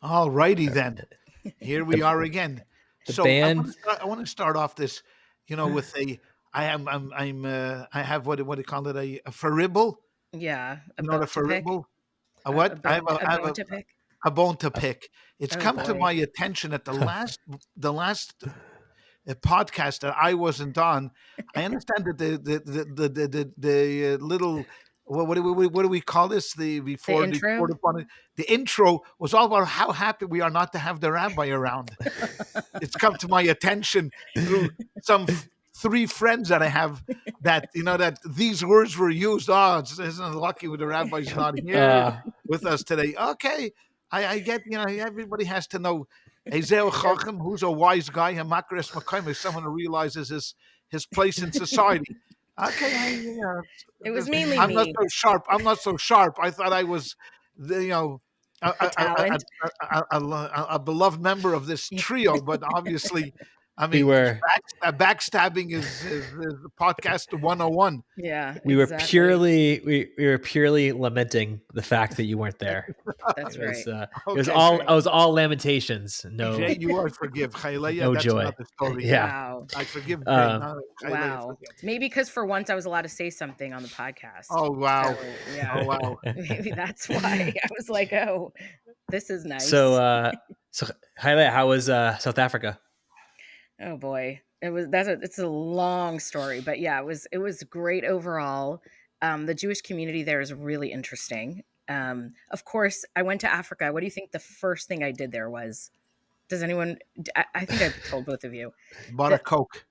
All righty then. Here we The are again. the So band. I want to start off this, with a I have what do you call it, a faribble. Yeah, a You know, the bone to pick. faribble. A what? A I have bone to pick. a bone to Uh, pick. It's Oh come to boy. my attention at the last podcast that I wasn't on. I understand that the little what do we call this? The The before the intro. the intro was all about how happy we are not to have the rabbi around. It's come to my attention through some three friends that I have that that these words were used. Oh, isn't it lucky with the rabbi's not here uh, with us today? Okay, I get everybody has to know. Hazel Chacham, who's a wise guy, and Makris Makayim is someone who realizes his place in society. Okay, It was this, mainly I'm not me. so sharp. I'm not so sharp. I thought I was, the, you know, a, A a, a, talent. a beloved member of this trio, but obviously, I we mean, were backstabbing is podcast 101. Yeah, we were exactly. we were purely lamenting the fact that you weren't there. That's It was right. Okay, it was all lamentations. Jay, No you I forgive. Chayleya, no that's joy. another story. Yeah. Wow. I forgive Jay. Um, No, Chayleya, Wow. forgive. Maybe because for once I was allowed to say something on the podcast. Oh wow, So oh yeah, wow. maybe that's why I was like, oh, this is so nice. so highlight, how was South Africa? Oh boy. It's a long story, but yeah, it was great overall. The Jewish community there is really interesting. Of course, I went to Africa. What do you think the first thing I did there was? Does anyone? I think I've told both of you. Bought a The Coke.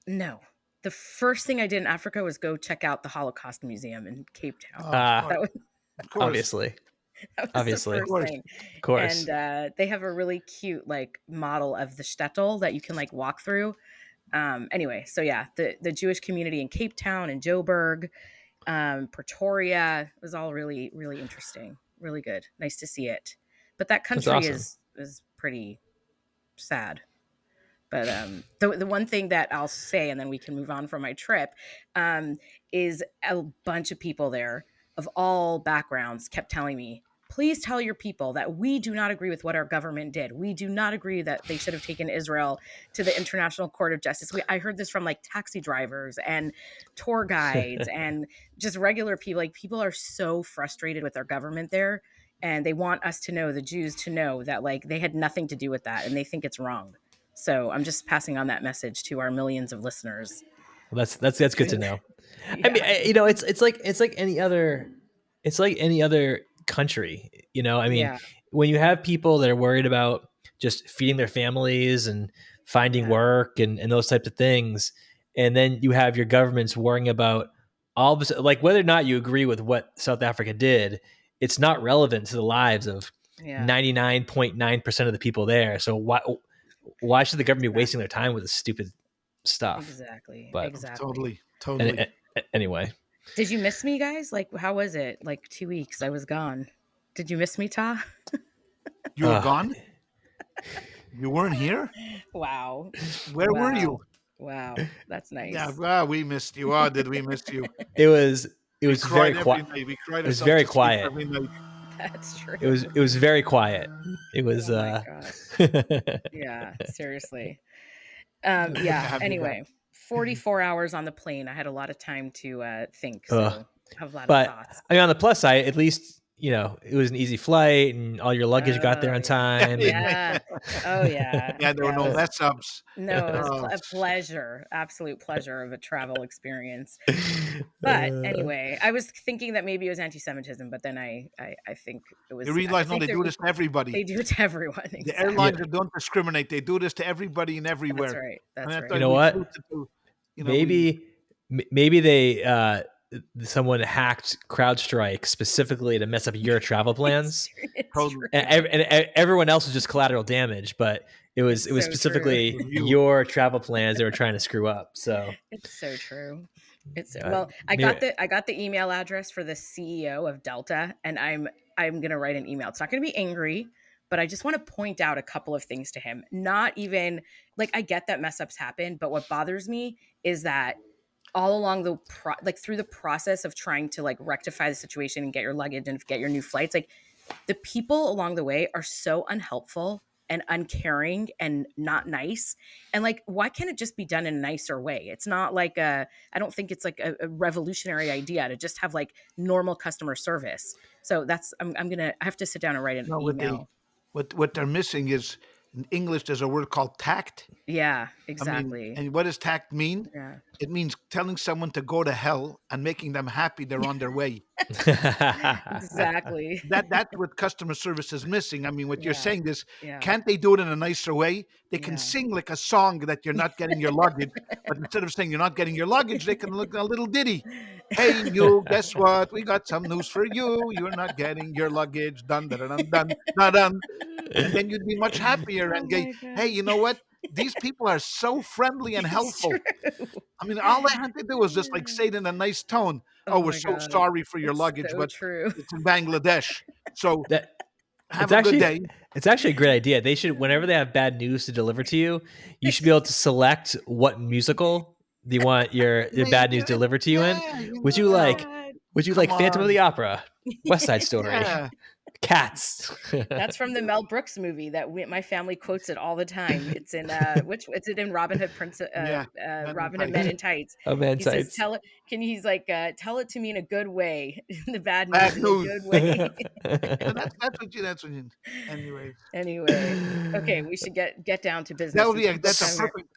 No, the first thing I did in Africa was go check out the Holocaust Museum in Cape Town. Oh, of That course, was of course, Obviously. that was the Obviously. of first course. thing, Of course. and they have a really cute like model of the shtetl that you can like walk through. Anyway, so yeah, the Jewish community in Cape Town and Joburg, Pretoria was all really really interesting, really good, nice to see it. But that That's country awesome. is pretty sad. But the one thing that I'll say, and then we can move on from my trip, um, is a bunch of people there of all backgrounds kept telling me, please tell your people that we do not agree with what our government did. We do not agree that they should have taken Israel to the International Court of Justice. I heard this from like taxi drivers and tour guides and just regular people. Like people are so frustrated with their government there. And they want us to know, the Jews to know that like they had nothing to do with that and they think it's wrong. So I'm just passing on that message to our millions of listeners. Well, that's good to Okay. know. I mean, Yeah. it's like any other country. I mean, Yeah. when you have people that are worried about just feeding their families and finding Yeah. work and those types of things, and then you have your governments worrying about all of this, like whether or not you agree with what South Africa did, it's not relevant to the lives of Yeah. 99.9% of the people there. So why should the government be wasting Exactly. their time with this stupid stuff? Exactly. But Exactly. Totally, totally. anyway, Did you miss me, guys? Like, how was it? Like 2 weeks I was gone. Did you miss me, Ta? You were uh, gone. You weren't here. Wow. Where were you? Wow. Wow. That's Yeah, nice. we missed you. Oh, did we miss you? it was We very cried every quiet. night. We cried It was ourselves very to sleep quiet. every night. That's true. It was very quiet. It was Oh my gosh. Yeah. Seriously. Good to Yeah. have you back. Anyway, 44 hours on the plane. I had a lot of time to think. Ugh. So I have a lot of But thoughts. I mean, on the plus side, at least it was an easy flight and all your luggage got there Oh on yeah. time. And Yeah. Oh yeah. Yeah, there were Yeah. no mess ups. No, it was Oh, a pleasure, absolute pleasure of a travel experience. But anyway, I was thinking that maybe it was anti-Semitism, but then I think it you was. I realize no, think they do this to everybody. they do it to everyone. The yeah, airlines Exactly. don't discriminate. They do this to everybody and That's everywhere. right. And That's that's you why right. know we flew what? to, we Maybe they someone hacked CrowdStrike specifically to mess up your travel plans. It's told true. And everyone else was just collateral damage, but it was It's so true. specifically you. your travel plans they were trying to screw up. So It's so true. It's uh, well, maybe, I got the email address for the CEO of Delta, and I'm gonna write an email. It's not gonna be angry, but I just want to point out a couple of things to him. Not even like I get that mess ups happen, but what bothers me is that all along like through the process of trying to like rectify the situation and get your luggage and get your new flights, like the people along the way are so unhelpful and uncaring and not nice. And like, why can't it just be done in a nicer way? It's not like I don't think it's like a revolutionary idea to just have like normal customer service. So I have to sit down and write an No, email. what they're missing is in English. There's a word called tact. Yeah, I mean, exactly. and what does tact mean? Yeah. It means telling someone to go to hell and making them happy they're on their way. Exactly. That's what customer service is missing. I mean, what you're Yeah. saying is, Yeah. can't they do it in a nicer way? They can Yeah. sing like a song that you're not getting your luggage, but instead of saying you're not getting your luggage, they can look a little ditty. Hey, you, guess what? We got some news for you. You're not getting your luggage. Dun dun dun dun dun dun. And then you'd be much happier Oh and go, my hey, god. you know what? These people are so friendly and It's helpful. true. I mean, all I had to do was just like say it in a nice tone. Oh Oh, we're my so god. sorry for your It's luggage, so but true. it's in Bangladesh. So That have a good day. it's actually a great idea. They should, whenever they have bad news to deliver to you, you should be able to select what musical do you want your Maybe, bad news delivered to you in. yeah, you Would Oh you my know, like god. come Phantom of on. the Opera, West Side Story, Yeah. Cats? That's from the Mel Brooks movie that my family quotes it all the time. It's in which is it in Robin Hood Yeah. Men in Robin Hood Men tights. in Tights. Oh man, He says, sites. "Tell it." He's like, "Tell it to me in a good way, the bad Bad news in a news. good way." So that's what you anyways. Anyway, okay, we should get down to That business would since be people come that's a here. perfect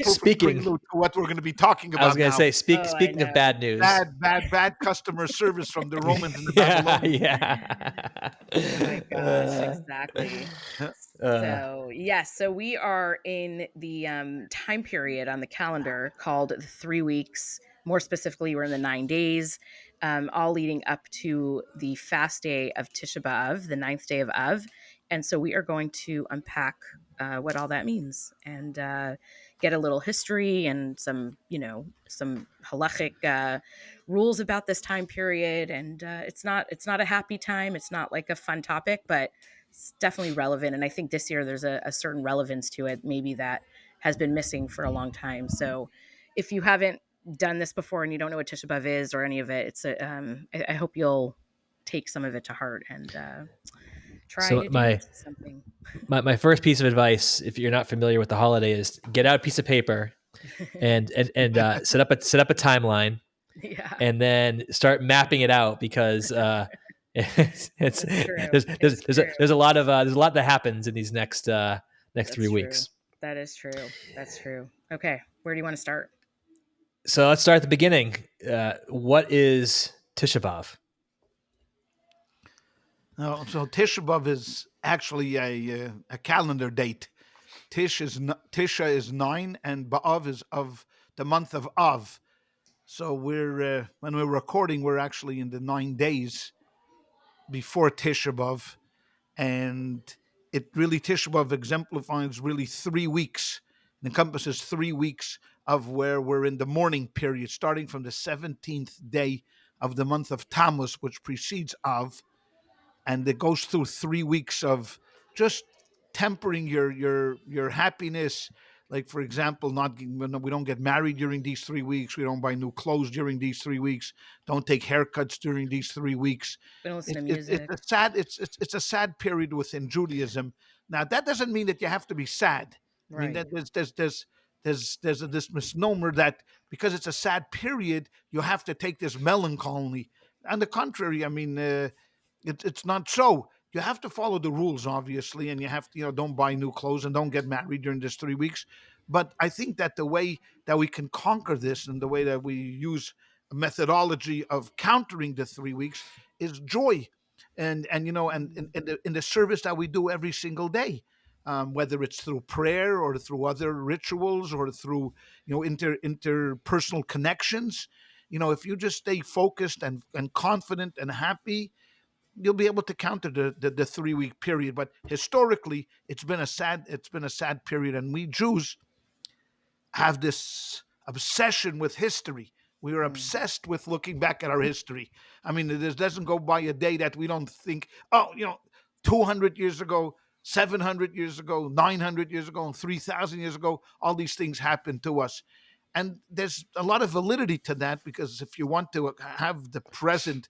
Speaking, prelude to what we're going to be talking I was about gonna now. say, Oh, I speaking of know. bad news. Bad customer service from the Romans and the Yeah, Babylonians. yeah. Oh my gosh, exactly. Uh, So, yes, so we are in the time period on the calendar called the 3 weeks. More specifically, we're in the 9 days, all leading up to the fast day of Tisha B'av, the ninth day of Av. And so we are going to unpack what all that means and get a little history and some, some halachic rules about this time period. And it's not a happy time. It's not like a fun topic, but it's definitely relevant. And I think this year there's a certain relevance to it, maybe that has been missing for a long time. So if you haven't done this before and you don't know what Tisha B'av is or any of it, I hope you'll take some of it to heart and try so to do my something. my first piece of advice, if you're not familiar with the holiday, is get out a piece of paper and set up a timeline Yeah, and then start mapping it out because it's that's true. It's true. there's a lot that happens in these next three That's true. weeks. That is true. That's true. Okay, where do you want to start? So let's start at the beginning. What is Tisha B'av? No, so Tisha B'av is actually a calendar date. Tisha is 9, and B'av is of the month of Av. So we're when we're recording, we're actually in the 9 days before Tisha B'av, and it really Tisha B'av exemplifies really 3 weeks. It encompasses 3 weeks of where we're in the mourning period, starting from the 17th day of the month of Tammuz, which precedes Av, and it goes through 3 weeks of just tempering your happiness. Like for example, not we don't get married during these 3 weeks. We don't buy new clothes during these 3 weeks. Don't take haircuts during these 3 weeks. We don't listen to It's music. a sad it's a sad period within Judaism. Now that doesn't mean that you have to be sad. I mean Right. that this misnomer that because it's a sad period you have to take this melancholy. On the contrary, I mean. It's not so. You have to follow the rules, obviously, and you have to, don't buy new clothes and don't get married during this 3 weeks. But I think that the way that we can conquer this and the way that we use a methodology of countering the 3 weeks is joy, and in the service that we do every single day, whether it's through prayer or through other rituals or through interpersonal connections. If you just stay focused and confident and happy, you'll be able to counter the 3 week period. But historically, it's been a sad period, and we Jews have this obsession with history. We are Mm. obsessed with looking back at our history. I mean, there doesn't go by a day that we don't think, oh, 200 years ago, 700 years ago, 900 years ago, and 3,000 years ago, all these things happened to us. And there's a lot of validity to that because if you want to have the present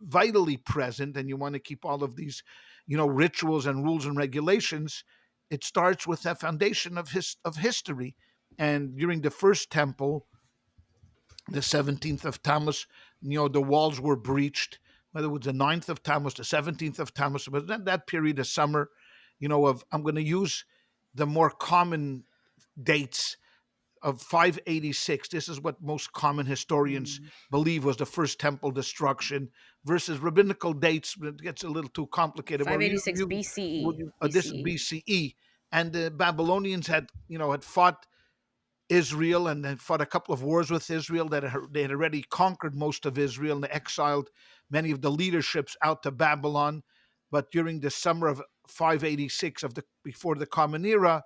vitally present, and you want to keep all of these, rituals and rules and regulations, it starts with that foundation of history. And during the first temple, the 17th of Tammuz, the walls were breached. Whether it was the 9th of Tammuz, the 17th of Tammuz, but that period of summer, of I'm going to use the more common dates of 586. This is what most common historians believe was the first temple destruction, versus rabbinical dates. It gets a little too complicated. 586 BCE. This is BCE, and the Babylonians had fought Israel and then fought a couple of wars with Israel. They had already conquered most of Israel, and they exiled many of the leaderships out to Babylon. But during the summer of 586 before the Common Era,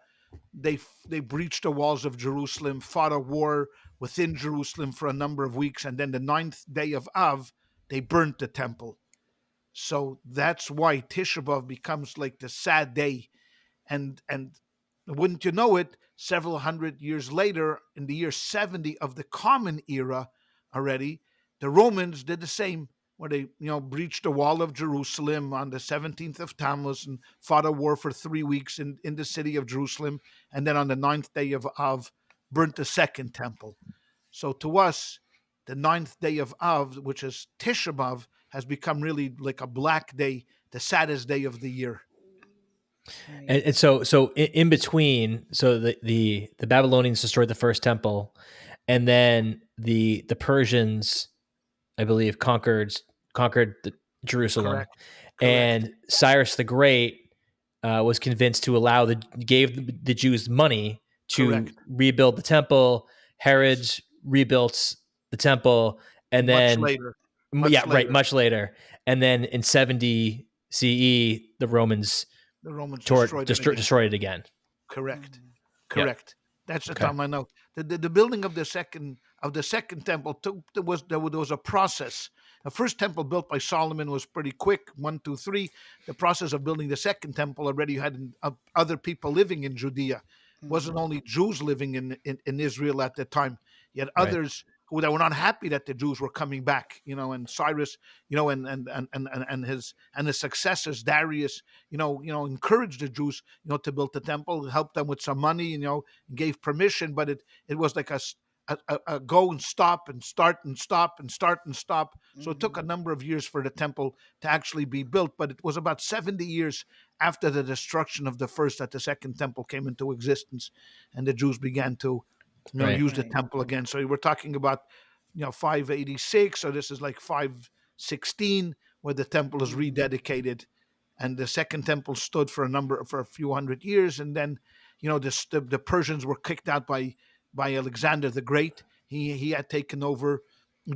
they breached the walls of Jerusalem, fought a war within Jerusalem for a number of weeks, and then the 9th day of Av, they burnt the temple. So that's why Tisha B'av becomes like the sad day. And wouldn't you know it, several hundred years later, in the year 70 of the Common Era already, the Romans did the same, where they breached the wall of Jerusalem on the 17th of Tammuz and fought a war for 3 weeks in the city of Jerusalem, and then on the 9th day of Av, burnt the second temple. So to us, the 9th day of Av, which is Tisha B'av, has become really like a black day, the saddest day of the year. And so in between, so the Babylonians destroyed the first temple, and then the Persians, I believe, conquered Jerusalem. Correct. And Cyrus the Great was convinced to gave the Jews money to Correct. rebuild the temple. Herod rebuilt the temple, and Much then later. much later. And then in 70 CE, the Romans destroyed it again. Correct. Yep. That's the time I know. The building of the second temple there was a process. The first temple built by Solomon was pretty quick, 1, 2, 3. The process of building the second temple, already had other people living in Judea. It wasn't only Jews living in Israel at the time. You had others who were not happy that the Jews were coming back, and Cyrus, and his successors, Darius, encouraged the Jews, to build the temple, helped them with some money, gave permission, but it was like a go and stop and start and stop and start and stop. So it took a number of years for the temple to actually be built, but it was about 70 years after the destruction of the first that the second temple came into existence, and the Jews began to use the temple again. So we're talking about 586, so this is like 516 where the temple is rededicated, and the second temple stood for a few hundred years, and then the Persians were kicked out by Alexander the Great. He had taken over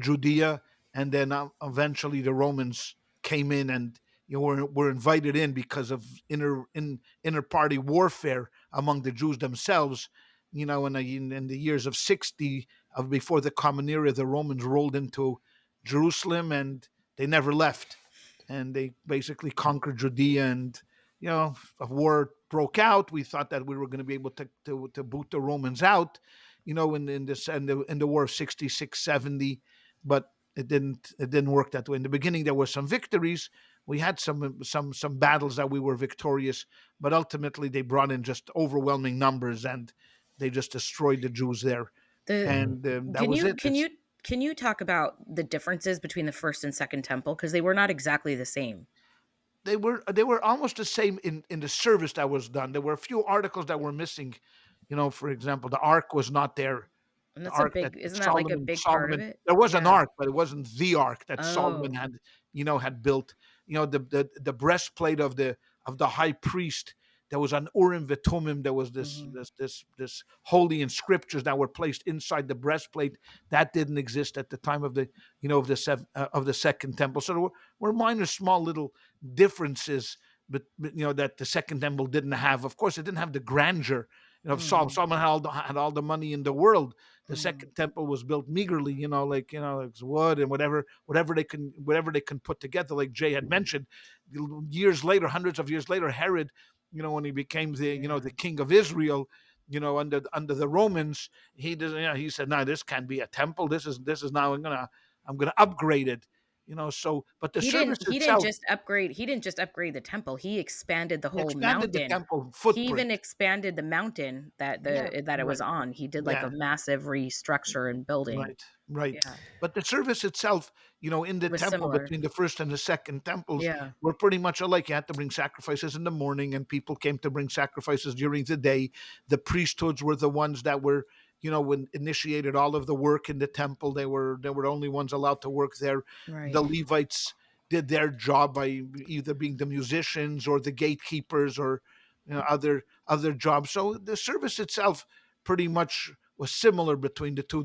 Judea, and then eventually the Romans came in and were invited in because of inner party warfare among the Jews themselves. In the years of 60 of before the Common Era, the Romans rolled into Jerusalem and they never left, and they basically conquered Judea. And a war broke out. We thought that we were going to be able to boot the Romans out, in the war of 66, 70, but it didn't work that way. In the beginning, there were some victories. We had some battles that we were victorious, but ultimately they brought in just overwhelming numbers and they just destroyed the Jews there. That was it. Can you talk about the differences between the first and second temple, because they were not exactly the same? They were almost the same in the service that was done. There were a few articles that were missing. For example, the ark was not there. And that's isn't that like a big part of it? There was an ark, but it wasn't the ark that Solomon had built. The breastplate of the high priest. There was an Urim V'Tumim. There was this holy inscriptions that were placed inside the breastplate that didn't exist at the time of the of the second temple. So there were minor, small, little differences, but that the second temple didn't have. Of course, it didn't have the grandeur of Solomon. Solomon had all the money in the world. The second temple was built meagerly, like wood and whatever they can put together. Like Jay had mentioned, years later, hundreds of years later, Herod, when he became the king of Israel, under the Romans, he said, no, this can't be a temple. This is now I'm gonna upgrade it. So, but the He service didn't he didn't itself just upgrade he didn't just upgrade the temple, he expanded the whole expanded the mountain. temple He footprint. even expanded the mountain Yeah, that it was right. on. He did like Yeah, a massive restructure and building. right, right. Yeah, But the service itself, in the was temple similar. between the first and the second temples Yeah, were pretty much alike. You had to bring sacrifices in the morning, and people came to bring sacrifices during the day. The priesthoods were the ones that were, when initiated all of the work in the temple. They were the only ones allowed to work there. The right. Levites did their job by either being the musicians or the gatekeepers or other jobs. So the service itself pretty much was similar between the two.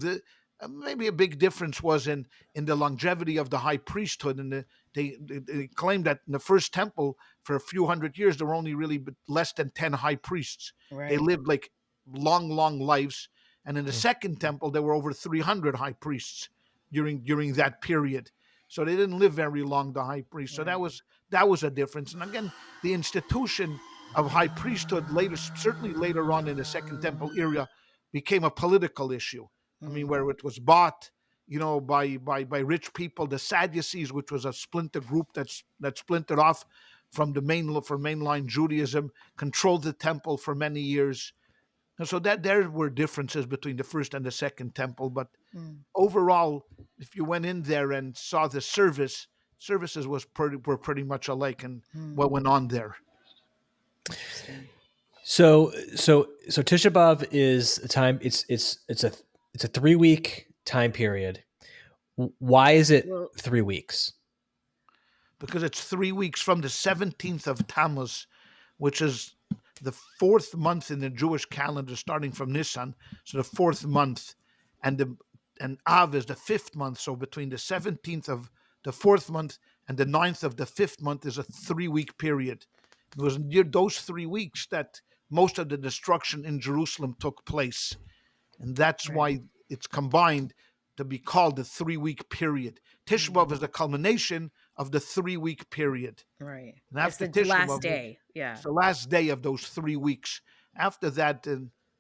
Maybe a big difference was in the longevity of the high priesthood, and they claimed that in the first temple for a few hundred years there were only really less than 10 high priests. They Right. lived like long lives, and in the Mm. second temple there were over 300 high priests during that period. So they didn't live very long, the high priest. So that Right. was a difference. And again, the institution of high priesthood later, certainly later on in the second temple era, became a political issue. I mean, Mm, where it was bought, by rich people. The Sadducees, which was a splinter group that splintered off from mainline Judaism, controlled the temple for many years. And so that there were differences between the first and the second temple, but mm, overall, if you went in there and saw the services were pretty much alike, and mm. what went on there. Interesting. So Tisha B'av is a time. It's a 3 week time period. Why is it Well, 3 weeks? Because it's 3 weeks from the 17th of Tammuz, which is the fourth month in the Jewish calendar, starting from Nisan. So the fourth month, and Av is the fifth month. So between the 17th of the fourth month and the 9th of the fifth month is a 3 week period. It was near those 3 weeks that most of the destruction in Jerusalem took place. And that's right. why it's combined to be called the 3 week period. Tisha Mm, B'av is the culmination of the 3 week period. right. And It's after the Tisha last B'av, day. it's Yeah. the last day of those 3 weeks. After that,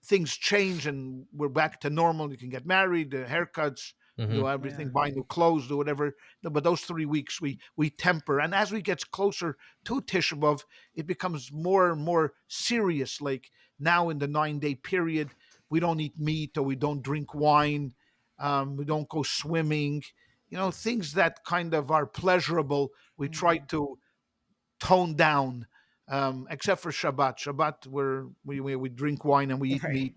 things change and we're back to normal. You can get married, haircuts, do Hmm. everything, Yeah. buy new clothes, do whatever. But those 3 weeks we temper. And as we get closer to Tisha B'av, it becomes more and more serious. Like now in the 9 day period, we don't eat meat or we don't drink wine. We don't go swimming. Things that kind of are pleasurable, we try Mm, to toned down, except for Shabbat. Shabbat, where we drink wine and we eat right. meat.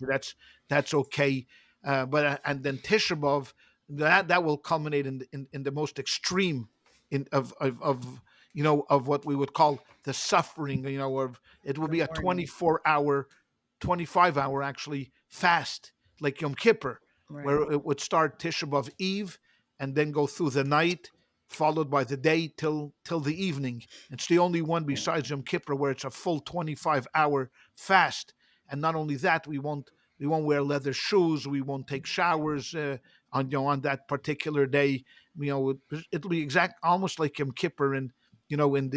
That's okay. But and then Tisha B'av, that will culminate in the most extreme of what we would call the suffering. Of it will The be a morning. 24-hour, 25-hour actually fast, like Yom Kippur, where Right. it would start Tisha B'av Eve and then go through the night, followed by the day till the evening. It's the only one Yeah. besides Yom Kippur where it's a full 25-hour fast. And not only that, we won't wear leather shoes. We won't take showers on that particular day. It'll be exact almost like Yom Kippur, and in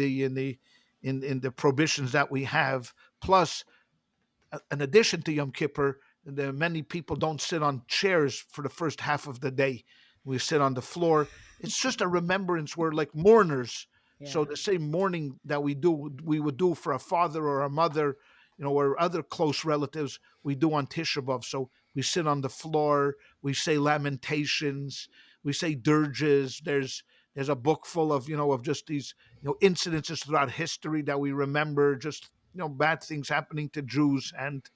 the prohibitions that we have. Plus, in addition to Yom Kippur, many people don't sit on chairs for the first half of the day. We sit on the floor. It's just a remembrance. We're like mourners. So Yeah. the same mourning that we would do for a father or a mother, or other close relatives, we do on Tisha B'av. So we sit on the floor. We say lamentations. We say dirges. There's a book full of just these incidences throughout history that we remember. Just bad things happening to Jews, and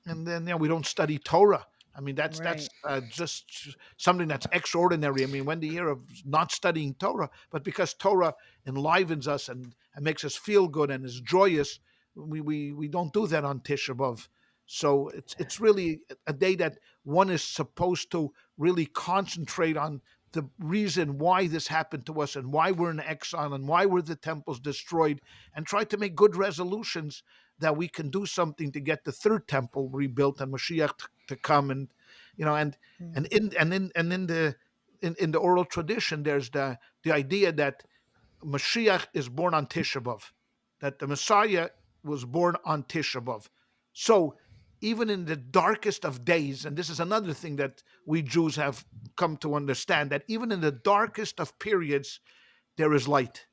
then we don't study Torah. I mean, that's Right. just something that's extraordinary. I mean, when do you hear of not studying Torah? But because Torah enlivens us and makes us feel good and is joyous, we don't do that on Tisha B'av. So it's really a day that one is supposed to really concentrate on the reason why this happened to us and why we're in exile and why were the temples destroyed, and try to make good resolutions that we can do something to get the third temple rebuilt and Mashiach to come. And and Mm, in the oral tradition, there's the idea that Mashiach is born on Tisha B'av, that the Messiah was born on Tisha B'av. So even in the darkest of days, and this is another thing that we Jews have come to understand, that even in the darkest of periods, there is light.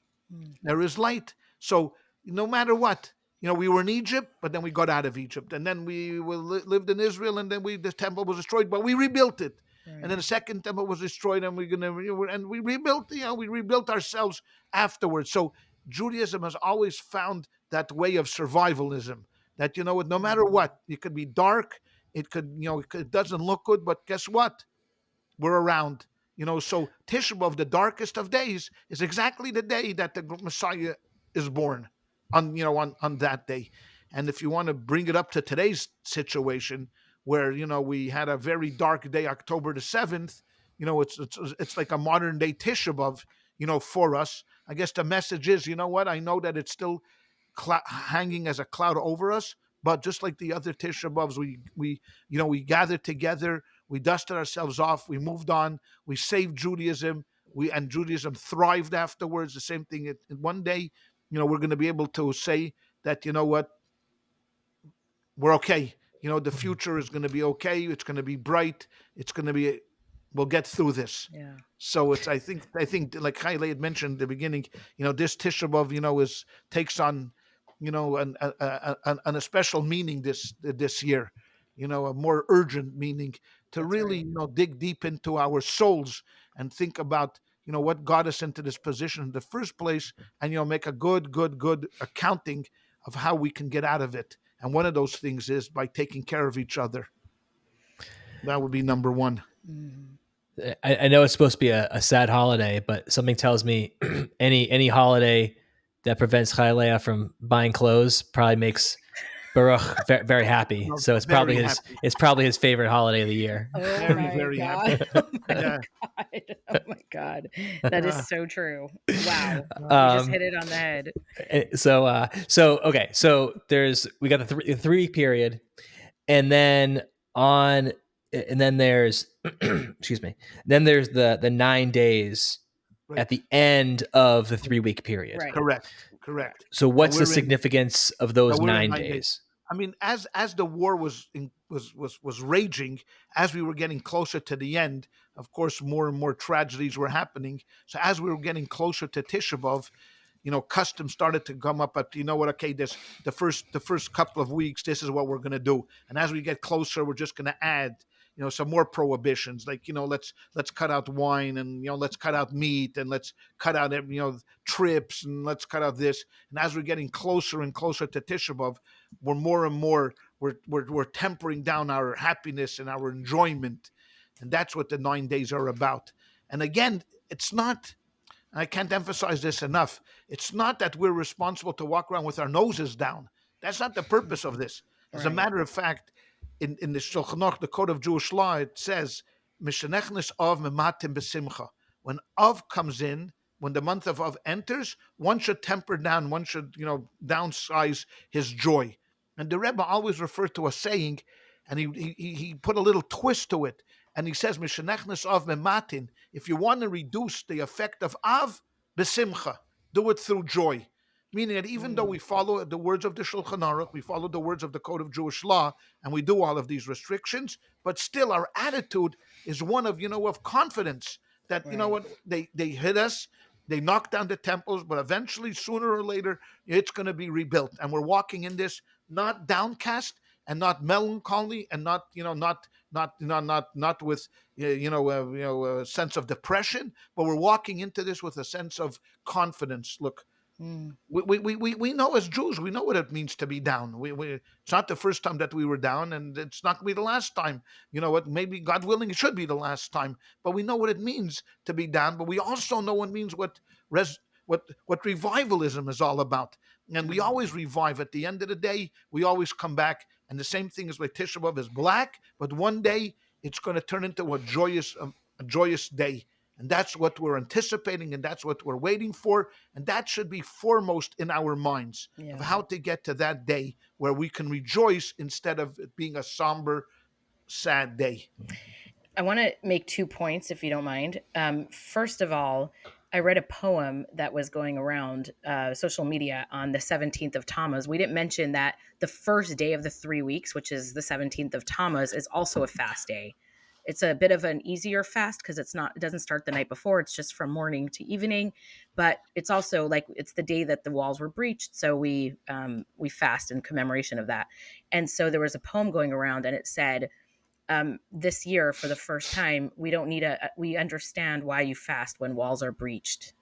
There is light. So no matter what, we were in Egypt, but then we got out of Egypt, and then we lived in Israel, and then the temple was destroyed, but we rebuilt it. Right. And then the second temple was destroyed, and we rebuilt. We rebuilt ourselves afterwards. So Judaism has always found that way of survivalism. That no matter what, it could be dark, it could it doesn't look good, but guess what? We're around. So Tisha B'av, the darkest of days, is exactly the day that the Messiah is born on that day. And if you want to bring it up to today's situation, where we had a very dark day, October the 7th, it's like a modern day Tisha B'av, for us. I guess the message is, what? I know that it's still hanging as a cloud over us, but just like the other Tisha B'avs, we gathered together, we dusted ourselves off, we moved on, we saved Judaism, and Judaism thrived afterwards. The same thing. One day, we're going to be able to say that, what, we're okay. The future is going to be okay. It's going to be bright. It's going to be. We'll get through this. Yeah. So it's. I think like Haile had mentioned at the beginning. This Tisha B'av, takes on, a special meaning this year. A more urgent meaning to That's really, right. dig deep into our souls and think about, what got us into this position in the first place, and make a good accounting of how we can get out of it. And one of those things is by taking care of each other. That would be number one. I know it's supposed to be a sad holiday, but something tells me any holiday that prevents Chailea from buying clothes probably makes Baruch very happy. So it's probably his favorite holiday of the year. Oh Very, my very God. happy. Oh my Yeah. God. Oh my God. That is so true. Wow. You just hit it on the head. Okay. So we got the 3-week period, and then there's excuse me. Then there's the 9 days Right. at the end of the 3-week period. Right. Correct. So what's the we're in- significance of those we're in 9 days? I mean, as the war was raging, as we were getting closer to the end, of course, more and more tragedies were happening. So as we were getting closer to Tisha B'av, customs started to come up. But okay, this the first couple of weeks, this is what we're going to do. And as we get closer, we're just going to add, some more prohibitions, like let's cut out wine, and let's cut out meat, and let's cut out trips, and let's cut out this. And as we're getting closer and closer to Tisha B'av, we're more and more we're tempering down our happiness and our enjoyment, and that's what the 9 days are about. And again, it's not. I can't emphasize this enough. It's not that we're responsible to walk around with our noses down. That's not the purpose of this. As a matter of fact, in the Shulchan Aruch, the Code of Jewish Law, it says, "Mishenechnes Av mematim b'simcha." When Av comes in, when the month of Av enters, one should temper down. One should, downsize his joy. And the Rebbe always referred to a saying, and he put a little twist to it. And he says, "Mishenechnes Av mematin." If you want to reduce the effect of Av, b'simcha, do it through joy. Meaning that even though we follow the words of the Shulchan Aruch, we follow the words of the Code of Jewish Law, and we do all of these restrictions, but still our attitude is one of, of confidence that, what, they hit us, they knocked down the temples, but eventually, sooner or later, it's going to be rebuilt. And we're walking in this not downcast and not melancholy and not, not with, a sense of depression, but we're walking into this with a sense of confidence. Look, we know as Jews, we know what it means to be down. It's not the first time that we were down, and it's not going to be the last time. You know what? Maybe, God willing, it should be the last time. But we know what it means to be down. But we also know what it means what revivalism is all about. And we always revive. At the end of the day, we always come back. And the same thing is with Tisha B'av is black, but one day it's going to turn into a joyous day. And that's what we're anticipating, and that's what we're waiting for. And that should be foremost in our minds of how to get to that day where we can rejoice instead of it being a somber, sad day. I want to make 2 points, if you don't mind. First of all, I read a poem that was going around social media on the 17th of Tammuz. We didn't mention that the first day of the 3 weeks, which is the 17th of Tammuz, is also a fast day. It's a bit of an easier fast because it doesn't start the night before. It's just from morning to evening, but it's also like it's the day that the walls were breached. So we fast in commemoration of that. And so there was a poem going around, and it said, this year for the first time, we understand why you fast when walls are breached,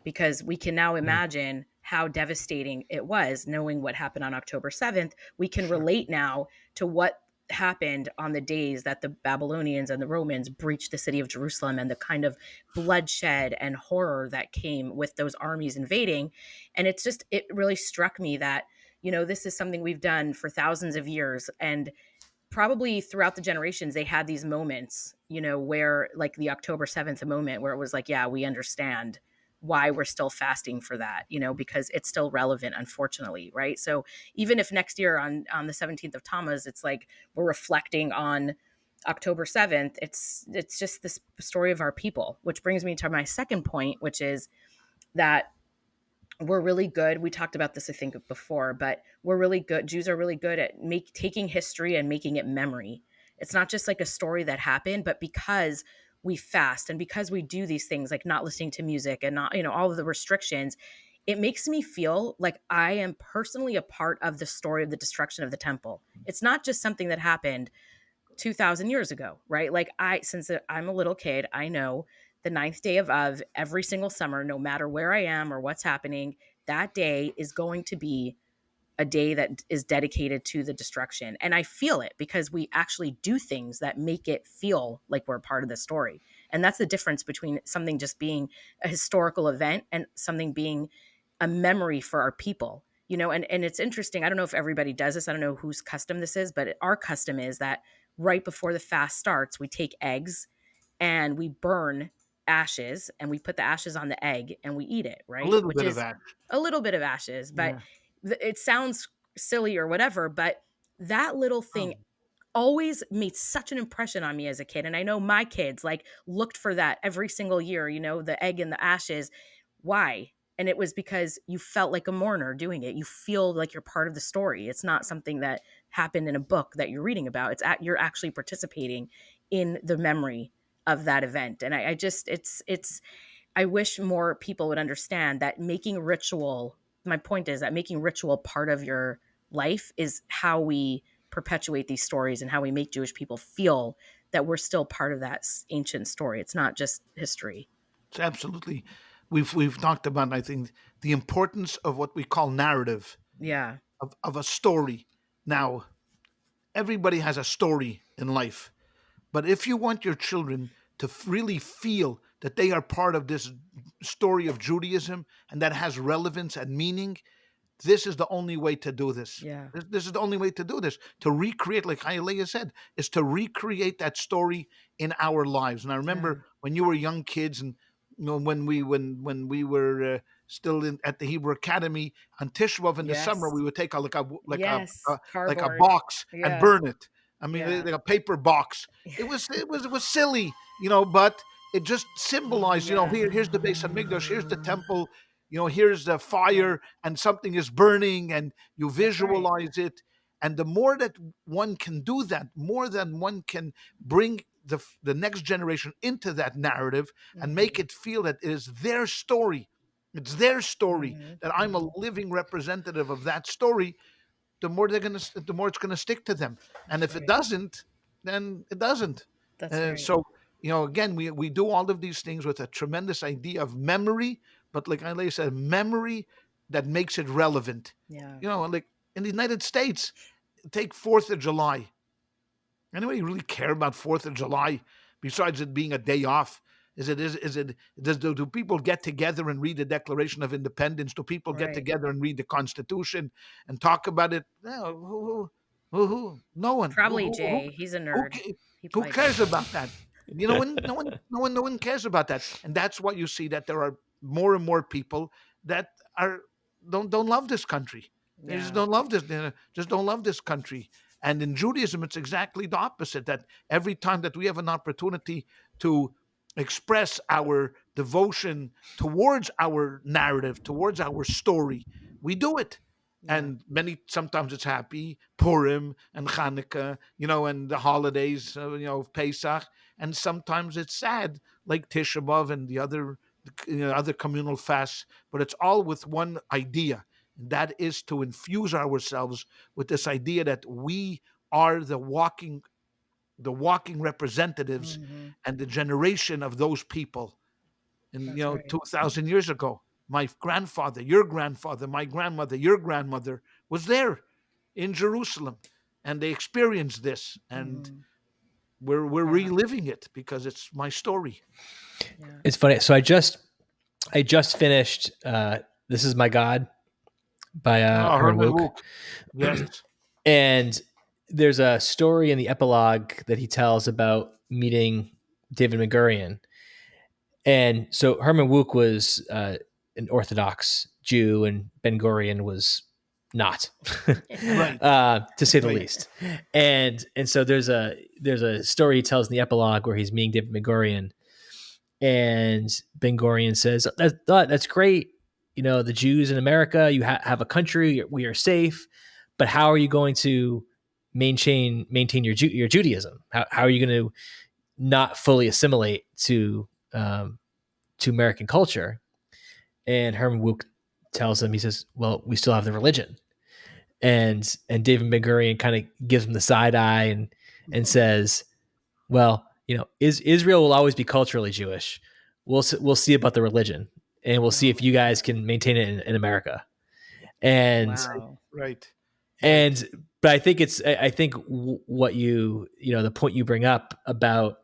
because we can now Mm. imagine how devastating it was knowing what happened on October 7th. We can Sure. relate now to what happened on the days that the Babylonians and the Romans breached the city of Jerusalem, and the kind of bloodshed and horror that came with those armies invading. And it really struck me that, this is something we've done for thousands of years, and probably throughout the generations they had these moments, where like the October 7th moment where it was like, yeah, we understand why we're still fasting for that, because it's still relevant, unfortunately, right? So even if next year on the 17th of Tammuz, it's like we're reflecting on October 7th, it's just this story of our people, which brings me to my second point, which is that we're really good. We talked about this, I think, before, but we're really good. Jews are really good at taking history and making it memory. It's not just like a story that happened, but because we fast and because we do these things like not listening to music and not, all of the restrictions, it makes me feel like I am personally a part of the story of the destruction of the temple. It's not just something that happened 2,000 years ago, right? Like since I'm a little kid, I know the ninth day of every single summer, no matter where I am or what's happening, that day is going to be a day that is dedicated to the destruction. And I feel it because we actually do things that make it feel like we're part of the story. And that's the difference between something just being a historical event and something being a memory for our people. And it's interesting. I don't know if everybody does this. I don't know whose custom this is, but our custom is that right before the fast starts, we take eggs and we burn ashes, and we put the ashes on the egg and we eat it, A right? little Which bit of is that. a little bit of ashes, but Yeah. it sounds silly or whatever, but that little thing Oh, always made such an impression on me as a kid. And I know my kids like looked for that every single year, the egg and the ashes. Why? And it was because you felt like a mourner doing it. You feel like you're part of the story. It's not something that happened in a book that you're reading about. You're actually participating in the memory of that event. And I just, I wish more people would understand that making ritual, my point is that making ritual part of your life is how we perpetuate these stories and how we make Jewish people feel that we're still part of that ancient story. It's not just history. it's absolutely. We've talked about, I think, the importance of what we call narrative Yeah. of a story. Now, everybody has a story in life, but if you want your children to really feel that they are part of this story of Judaism and that has relevance and meaning, this is the only way to do this. Yeah. This is the only way to do this. To recreate, like Hialeah said, is to recreate that story in our lives. And I Yeah. remember when you were young kids, and when we were still at the Hebrew Academy on Tisha B'av in the summer, Yes. we would take Yes. like a Cardboard. box and Yeah. burn it. I mean, Yeah. like a paper box. It was silly, but it just symbolized, Yeah. here's the base of Mikdash, here's the temple, here's the fire, and something is burning, and you That's right. visualize it. And the more that one can do that, more than one can bring the next generation into that narrative and make Hmm. it feel that it is their story. It's their story, Hmm. that I'm a living representative of that story. The more it's gonna stick to them. And That's if it right. doesn't, then it doesn't. That's right. So again, we do all of these things with a tremendous idea of memory, but like I said, memory that makes it relevant. Yeah. Like in the United States, take Fourth of July. Anybody really care about Fourth of July besides it being a day off? Do people get together and read the Declaration of Independence? Do people get Right. together and read the Constitution and talk about it? No, no one. Probably Jay. He's a Who, nerd. ca- He who probably cares does. about that? No one cares about that. And that's why you see that there are more and more people that are don't love this country. They just Yeah. don't love this. They just don't love this country. And in Judaism, it's exactly the opposite. That every time that we have an opportunity to express our devotion towards our narrative, towards our story, we do it. Yeah. And sometimes it's happy, Purim and Hanukkah, and the holidays, Pesach, and sometimes it's sad, like Tisha B'av and the other communal fasts. But it's all with one idea, and that is to infuse ourselves with this idea that we are the walking representatives Hmm. and the generation of those people. And That's right. 2000 years ago, my grandfather, your grandfather, my grandmother, your grandmother was there in Jerusalem, and they experienced this, and Hmm. we're Yeah. reliving it because it's my story. Yeah. It's funny. So I just finished This Is My God by Herman Herman Wouk. Wouk. Yes. And there's a story in the epilogue that he tells about meeting David Ben Gurion. And so Herman Wouk was an Orthodox Jew, and Ben Gurion was not, Right. to say the Right. least. And so there's a story he tells in the epilogue where he's meeting David Ben Gurion, and Ben Gurion says, "That's great. The Jews in America, you have a country, we are safe, but how are you going to maintain your Judaism? How are you going to not fully assimilate to American culture?" And Herman Wouk tells him, he says, "Well, we still have the religion." And David Ben Gurion kind of gives him the side eye and says, "Well, Israel will always be culturally Jewish. We'll see about the religion, and we'll see Oh if my you guys God. can maintain it in America." And Wow. Right. and but I think what the point you bring up about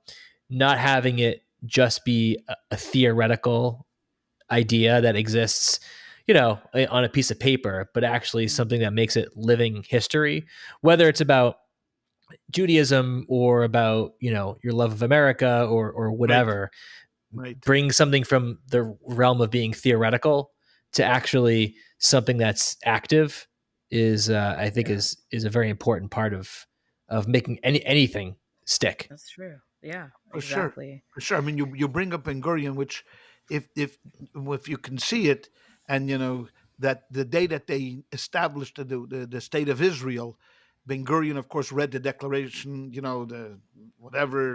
not having it just be a theoretical idea that exists, on a piece of paper, but actually something that makes it living history, whether it's about Judaism or about, your love of America or Right. whatever. Right. Bring something from the realm of being theoretical to actually something that's active is, I think, Yeah. is a very important part of making anything stick. That's true. Yeah. For sure. Exactly. For sure. I mean, you bring up Ben Gurion, which, if you can see it, and that the day that they established the state of Israel, Ben Gurion, of course, read the Declaration, the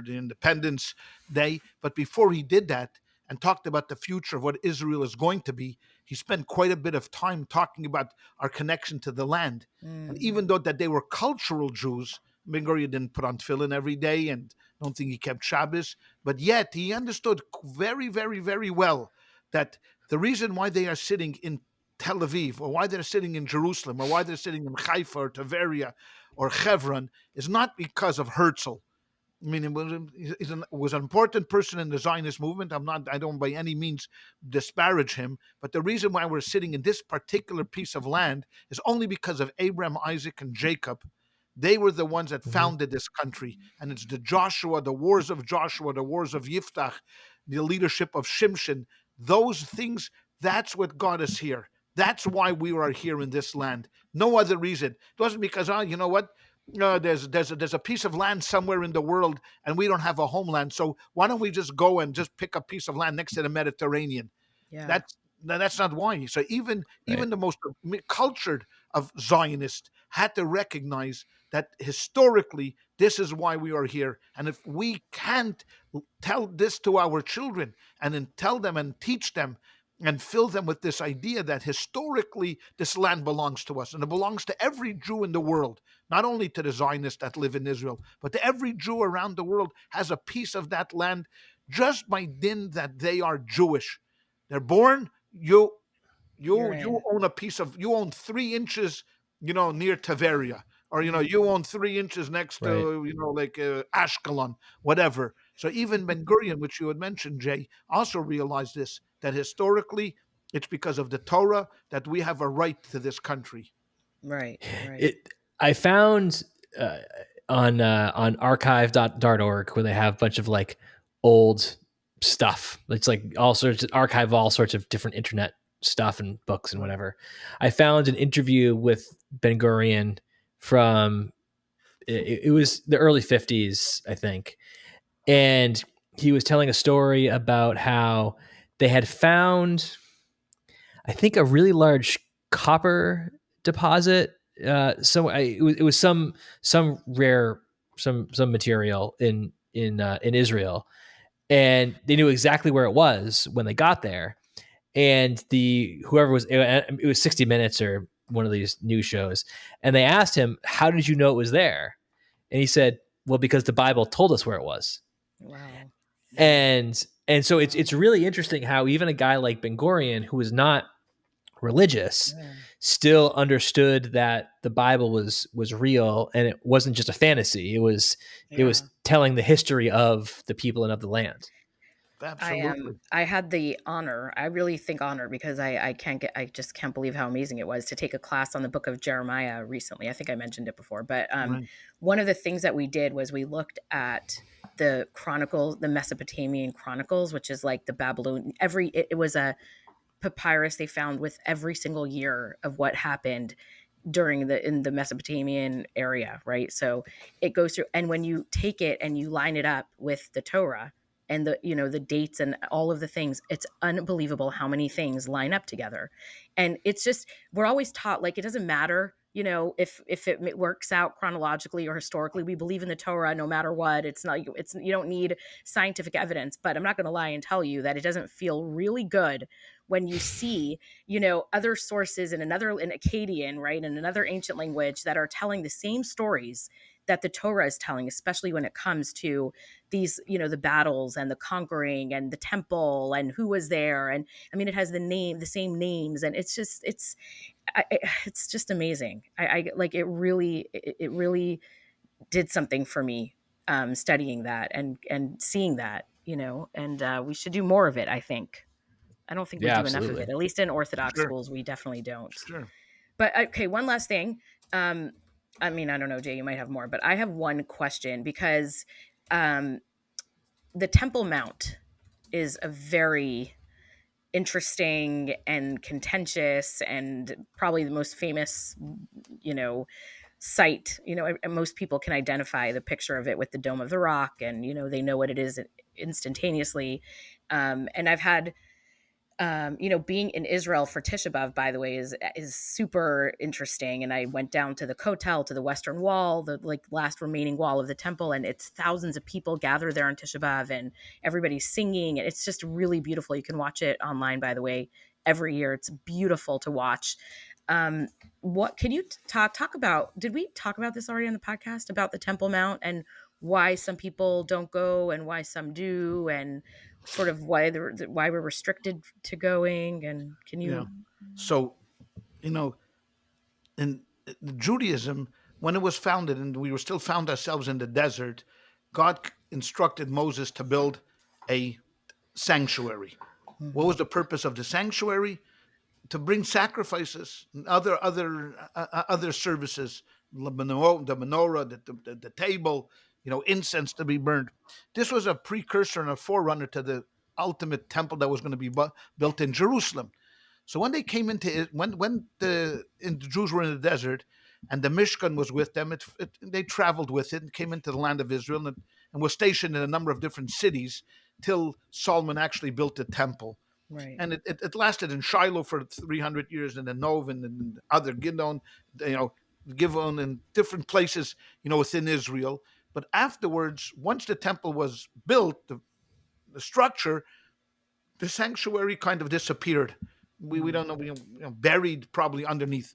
Independence Day. But before he did that and talked about the future of what Israel is going to be, he spent quite a bit of time talking about our connection to the land. And Mm. even though that they were cultural Jews, Ben Gurion didn't put on tefillin every day, and I don't think he kept Shabbos, but yet he understood very, very, very well that the reason why they are sitting in Tel Aviv, or why they're sitting in Jerusalem, or why they're sitting in Haifa or Tveria or Hebron is not because of Herzl. I mean, was an important person in the Zionist movement. I don't by any means disparage him, but the reason why we're sitting in this particular piece of land is only because of Abraham, Isaac, and Jacob. They were the ones that Mhm. founded this country, and it's the wars of Joshua, the wars of Yiftach, the leadership of Shimshon. Those things, that's what got us here. That's why we are here in this land. No other reason. It wasn't because, you know what? There's a piece of land somewhere in the world, and we don't have a homeland. So why don't we just go and just pick a piece of land next to the Mediterranean? Yeah. That's not why. So Right. even the most cultured of Zionists had to recognize that historically this is why we are here, and if we can't tell this to our children and then tell them and teach them and fill them with this idea that historically this land belongs to us and it belongs to every Jew in the world, not only to the Zionists that live in Israel, but to every Jew around the world has a piece of that land just by din that they are Jewish. They're born, You're you in. own a piece of, you own 3 inches, near Tveria, or Mm. you own 3 inches next Right. to, like Ashkelon, whatever. So even Ben Gurion, which you had mentioned, Jay, also realized this, that historically it's because of the Torah that we have a right to this country. Right. Right. It I found uh, on archive.org where they have a bunch of like old stuff. It's like archive all sorts of different internet stuff and books and Right. whatever. I found an interview with Ben Gurion from it was the early 50s, I think. And he was telling a story about how they had found, I think, a really large copper deposit. It was some rare some material in Israel, and they knew exactly where it was when they got there. And whoever was, it was 60 Minutes or one of these news shows, and they asked him, "How did you know it was there?" And he said, "Well, because the Bible told us where it was." Wow. And so it's really interesting how even a guy like Ben Gurion, who was not religious, Yeah. still understood that the Bible was real, and it wasn't just a fantasy. It was telling the history of the people and of the land. Absolutely. I had the honor, I really think honor, because I just can't believe how amazing it was to take a class on the book of Jeremiah recently. I think I mentioned it before, but Right. one of the things that we did was we looked at the Chronicles, the Mesopotamian Chronicles, which is like the Babylon, it was a papyrus they found with every single year of what happened in the Mesopotamian area, right? So it goes through, and when you take it and you line it up with the Torah and the dates and all of the things, it's unbelievable how many things line up together. And it's just, we're always taught, like, it doesn't matter, if it works out chronologically or historically. We believe in the Torah no matter what. You don't need scientific evidence. But I'm not going to lie and tell you that it doesn't feel really good when you see other sources in Akkadian, right, in another ancient language, that are telling the same stories that the Torah is telling, especially when it comes to these, the battles and the conquering and the temple and who was there. And I mean, it has the same names, and it's just amazing. I like it really, it really did something for me, studying that and seeing that, and we should do more of it, I think. I don't think we Yeah, do enough of absolutely. it. At least in Orthodox Sure. schools, we definitely don't. Sure. But okay, one last thing. I mean, I don't know, Jay, you might have more, but I have one question, because um, the Temple Mount is a very interesting and contentious and probably the most famous, you know, site. And most people can identify the picture of it with the Dome of the Rock, and they know what it is instantaneously. And I've had being in Israel for Tisha B'av, by the way, is super interesting. And I went down to the Kotel, to the Western Wall, the like last remaining wall of the temple, and it's thousands of people gather there on Tisha B'av, and everybody's singing, and it's just really beautiful. You can watch it online, by the way, every year. It's beautiful to watch. What can you talk about? Did we talk about this already on the podcast about the Temple Mount and why some people don't go and why some do, and sort of why we're restricted to going? And can Yeah. you? So, in Judaism, when it was founded, and we were still found ourselves in the desert, God instructed Moses to build a sanctuary. What was the purpose of the sanctuary? To bring sacrifices and other services, the menorah, the table, incense to be burned. This was a precursor and a forerunner to the ultimate temple that was going to be built in Jerusalem. So when they came into it, when the Jews were in the desert, and the Mishkan was with them, they traveled with it and came into the land of Israel, and was stationed in a number of different cities till Solomon actually built the temple. Right. And it lasted in Shiloh for 300 years, and in Nov and other Gidon, Givon, and different places, within Israel. But afterwards, once the temple was built, the structure, the sanctuary kind of disappeared. We don't know, buried probably underneath.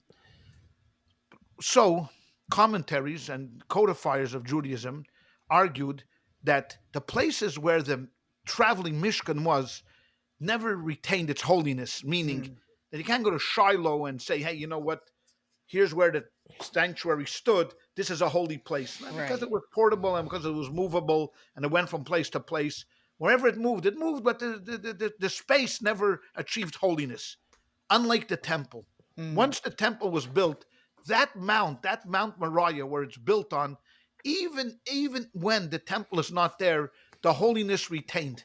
So commentaries and codifiers of Judaism argued that the places where the traveling Mishkan was never retained its holiness, meaning that you can't go to Shiloh and say, hey, you know what? Here's where the sanctuary stood. This is a holy place. And because Right. it was portable and because it was movable and it went from place to place, wherever it moved, but the space never achieved holiness. Unlike the temple. Once the temple was built, that Mount Moriah, where it's built on, even when the temple is not there, the holiness retained.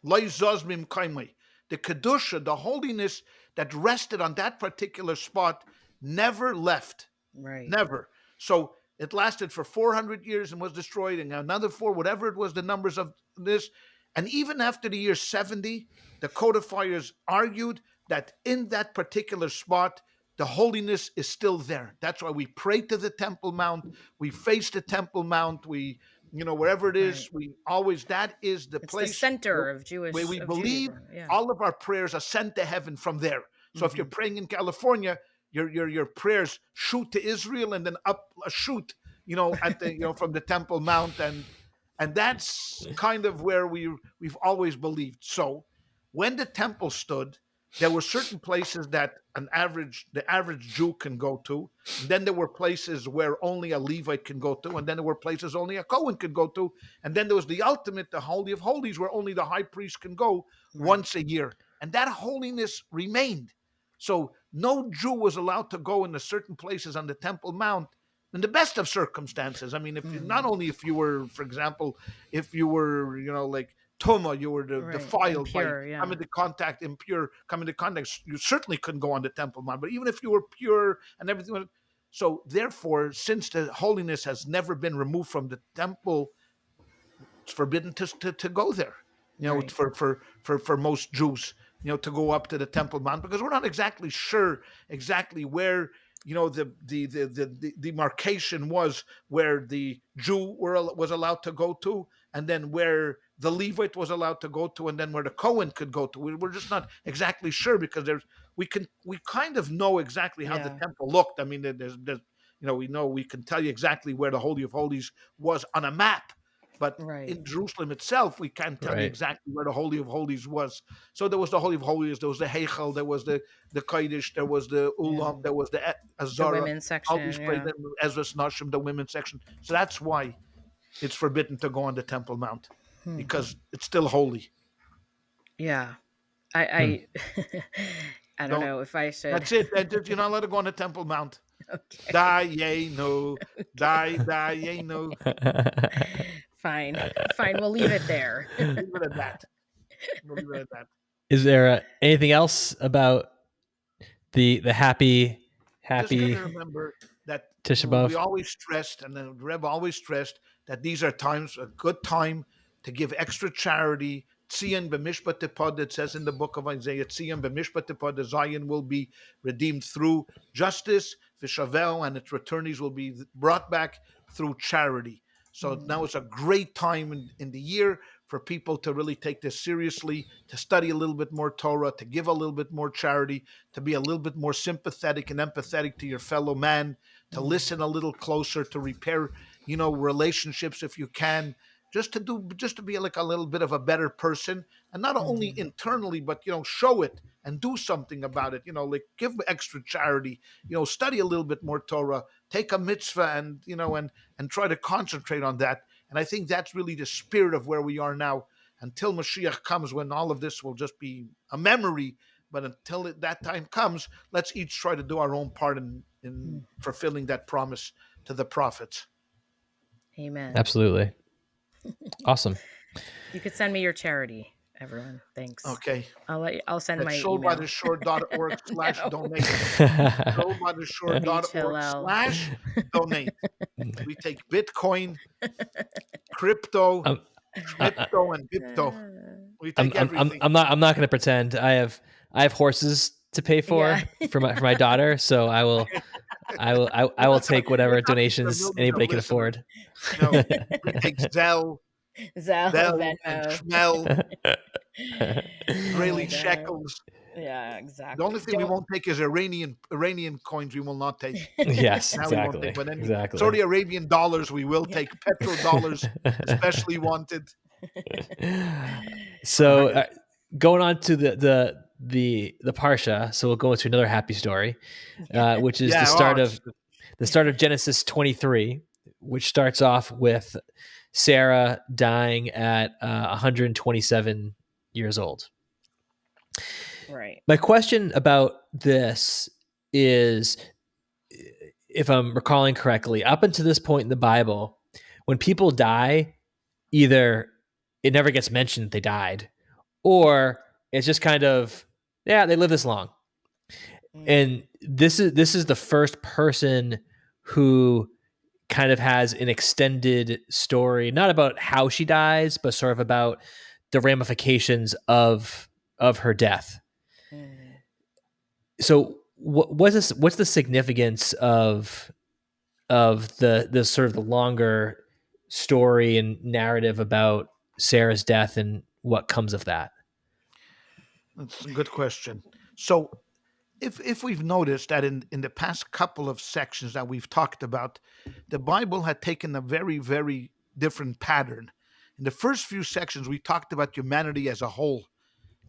The kedusha, the holiness that rested on that particular spot, never left, Right. never. So it lasted for 400 years and was destroyed, and another four, whatever it was, the numbers of this, And even after the year 70, the codifiers argued that in that particular spot, the holiness is still there. That's why we pray to the Temple Mount. We face the Temple Mount. We, wherever it is, Right. that is the It's the place center of where we believe Judaism. Yeah. all of our prayers are sent to heaven from there. So if you're praying in California, your prayers shoot to Israel and then up a shoot, at the from the Temple Mount, and that's kind of where we've always believed. So when the temple stood, there were certain places that the average Jew can go to. And then there were places where only a Levite can go to, and then there were places only a Cohen could go to, and then there was the ultimate, the Holy of Holies, where only the high priest can go once a year, and that holiness remained. So no Jew was allowed to go into certain places on the Temple Mount in the best of circumstances. I mean, not only if you were, for example, if you were, like Toma, you were defiled impure, by yeah. coming to contact, you certainly couldn't go on the Temple Mount. But even if you were pure and everything, so therefore, since the holiness has never been removed from the temple, it's forbidden to go there. Right. For most Jews, to go up to the Temple Mount, because we're not exactly sure exactly where the demarcation was, where the Jew was allowed to go to, and then where the Levite was allowed to go to, and then where the Cohen could go to. We're just not exactly sure, because we kind of know exactly how the temple looked. I mean, there's we can tell you exactly where the Holy of Holies was on a map. But in Jerusalem itself, we can't tell you exactly where the Holy of Holies was. So there was the Holy of Holies, there was the Heichel, there was the Kodesh, there was the Ulam, there was the Azara, the women's section, Ezra's Nashim, the women's section. So that's why it's forbidden to go on the Temple Mount, because it's still holy. Yeah. I don't know if I should. That's it. You're not allowed to go on the Temple Mount. Okay. Die, yea, no. Die, yea, no. Fine. We'll leave it there. We'll leave it at that. Is there anything else about the happy Just gotta remember that Tisha B'av? We always stressed, and the Rebbe always stressed, that these are times, a good time to give extra charity. Tzion b'mishpat tepod, it says in the book of Isaiah, Tzion b'mishpat tepod, the Zion will be redeemed through justice, v'shavel, and its returnees will be brought back through charity. So now it's a great time in the year for people to really take this seriously, to study a little bit more Torah, to give a little bit more charity, to be a little bit more sympathetic and empathetic to your fellow man, to listen a little closer, to repair, relationships if you can, just to be like a little bit of a better person, and not only internally, but show it and do something about it. Like give extra charity, study a little bit more Torah, take a mitzvah, and and try to concentrate on that. And I think that's really the spirit of where we are now, until Mashiach comes, when all of this will just be a memory. But until that time comes, let's each try to do our own part in fulfilling that promise to the prophets. Amen. Absolutely. Awesome. You could send me your charity, everyone. Thanks. Okay. I'll send my email. showbytheshore.org/donate. showbytheshore.org/donate. We take Bitcoin, crypto, and Bipto. We take everything. I'm not going to pretend. I have horses to pay for my daughter, so I will take whatever donations anybody can afford. We take Zelle, Venmo, and Schmel, Israeli shekels. Yeah, exactly. The only thing we won't take is Iranian coins. We will not take. Yes, exactly. But exactly. Saudi Arabian dollars we will take. Petrodollars, especially wanted. So going on to the parsha, so we'll go into another happy story, which is the start of Genesis 23, which starts off with Sarah dying at 127 years old. Right. My question about this is, if I'm recalling correctly, up until this point in the Bible, when people die, either it never gets mentioned they died, or it's just kind of, they live this long. And this is the first person who kind of has an extended story, not about how she dies, but sort of about the ramifications of her death. Mm. So what's the significance of the sort of the longer story and narrative about Sarah's death and what comes of that? That's a good question. So if we've noticed that in the past couple of sections that we've talked about, the Bible had taken a very, very different pattern. In the first few sections, we talked about humanity as a whole.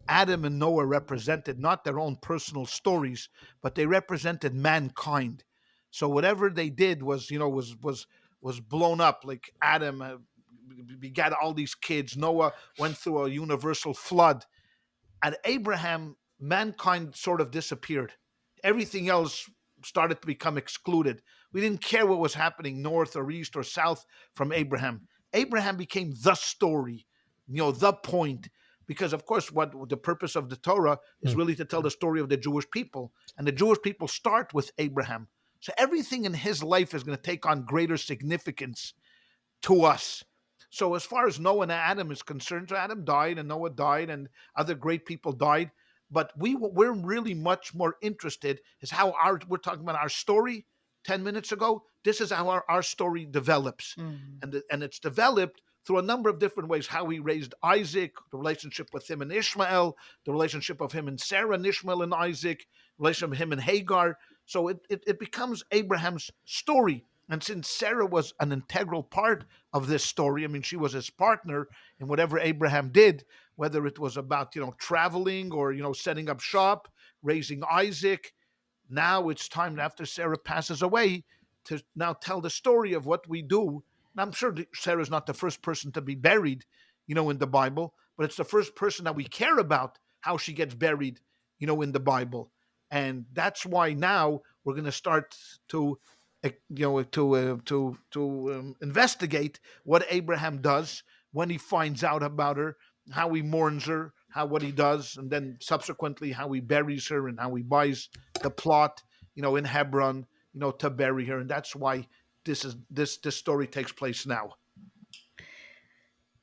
Adam and Noah represented not their own personal stories, but they represented mankind. So whatever they did was, was blown up. Like Adam begat all these kids. Noah went through a universal flood. At Abraham, mankind sort of disappeared. Everything else started to become excluded. We didn't care what was happening north or east or south from Abraham. Abraham became the story, the point. Because of course, what the purpose of the Torah is really to tell the story of the Jewish people, and the Jewish people start with Abraham. So everything in his life is going to take on greater significance to us. So as far as Noah and Adam is concerned, so Adam died and Noah died and other great people died. But we're really much more interested is how we're talking about our story 10 minutes ago. This is how our story develops. Mm. And it's developed through a number of different ways. How he raised Isaac, the relationship with him and Ishmael, the relationship of him and Sarah and Ishmael and Isaac, relationship of him and Hagar. So it becomes Abraham's story. And since Sarah was an integral part of this story, I mean, she was his partner in whatever Abraham did, whether it was about, traveling or, setting up shop, raising Isaac. Now it's time after Sarah passes away to now tell the story of what we do. And I'm sure Sarah's not the first person to be buried, in the Bible, but it's the first person that we care about how she gets buried, in the Bible. And that's why now we're going to start to investigate what Abraham does when he finds out about her, how he mourns her, what he does, and then subsequently how he buries her and how he buys the plot, in Hebron, to bury her. And that's why this story takes place now.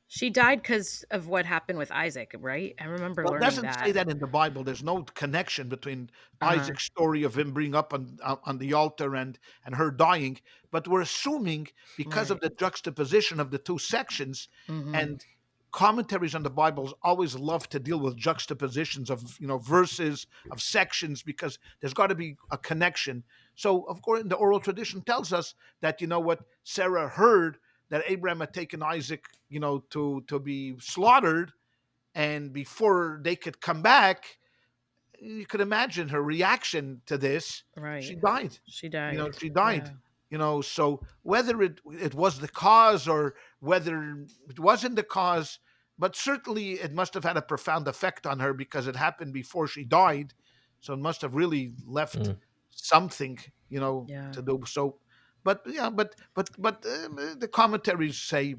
She died because of what happened with Isaac, right? I remember Well, it learning doesn't say that. that in the Bible. There's no connection between Uh-huh. Isaac's story of him being up on the altar and her dying, but we're assuming because of Right. the juxtaposition of the two sections, Mm-hmm. and commentaries on the Bibles always love to deal with juxtapositions of verses of sections because there's got to be a connection. So of course, the oral tradition tells us that what Sarah heard that Abraham had taken Isaac, to be slaughtered, and before they could come back, you could imagine her reaction to this. She Right. died. She died. She died. Yeah. So whether it was the cause or whether it wasn't the cause, but certainly it must have had a profound effect on her because it happened before she died. So it must have really left something, Yeah. to do. So, but yeah, the commentaries say,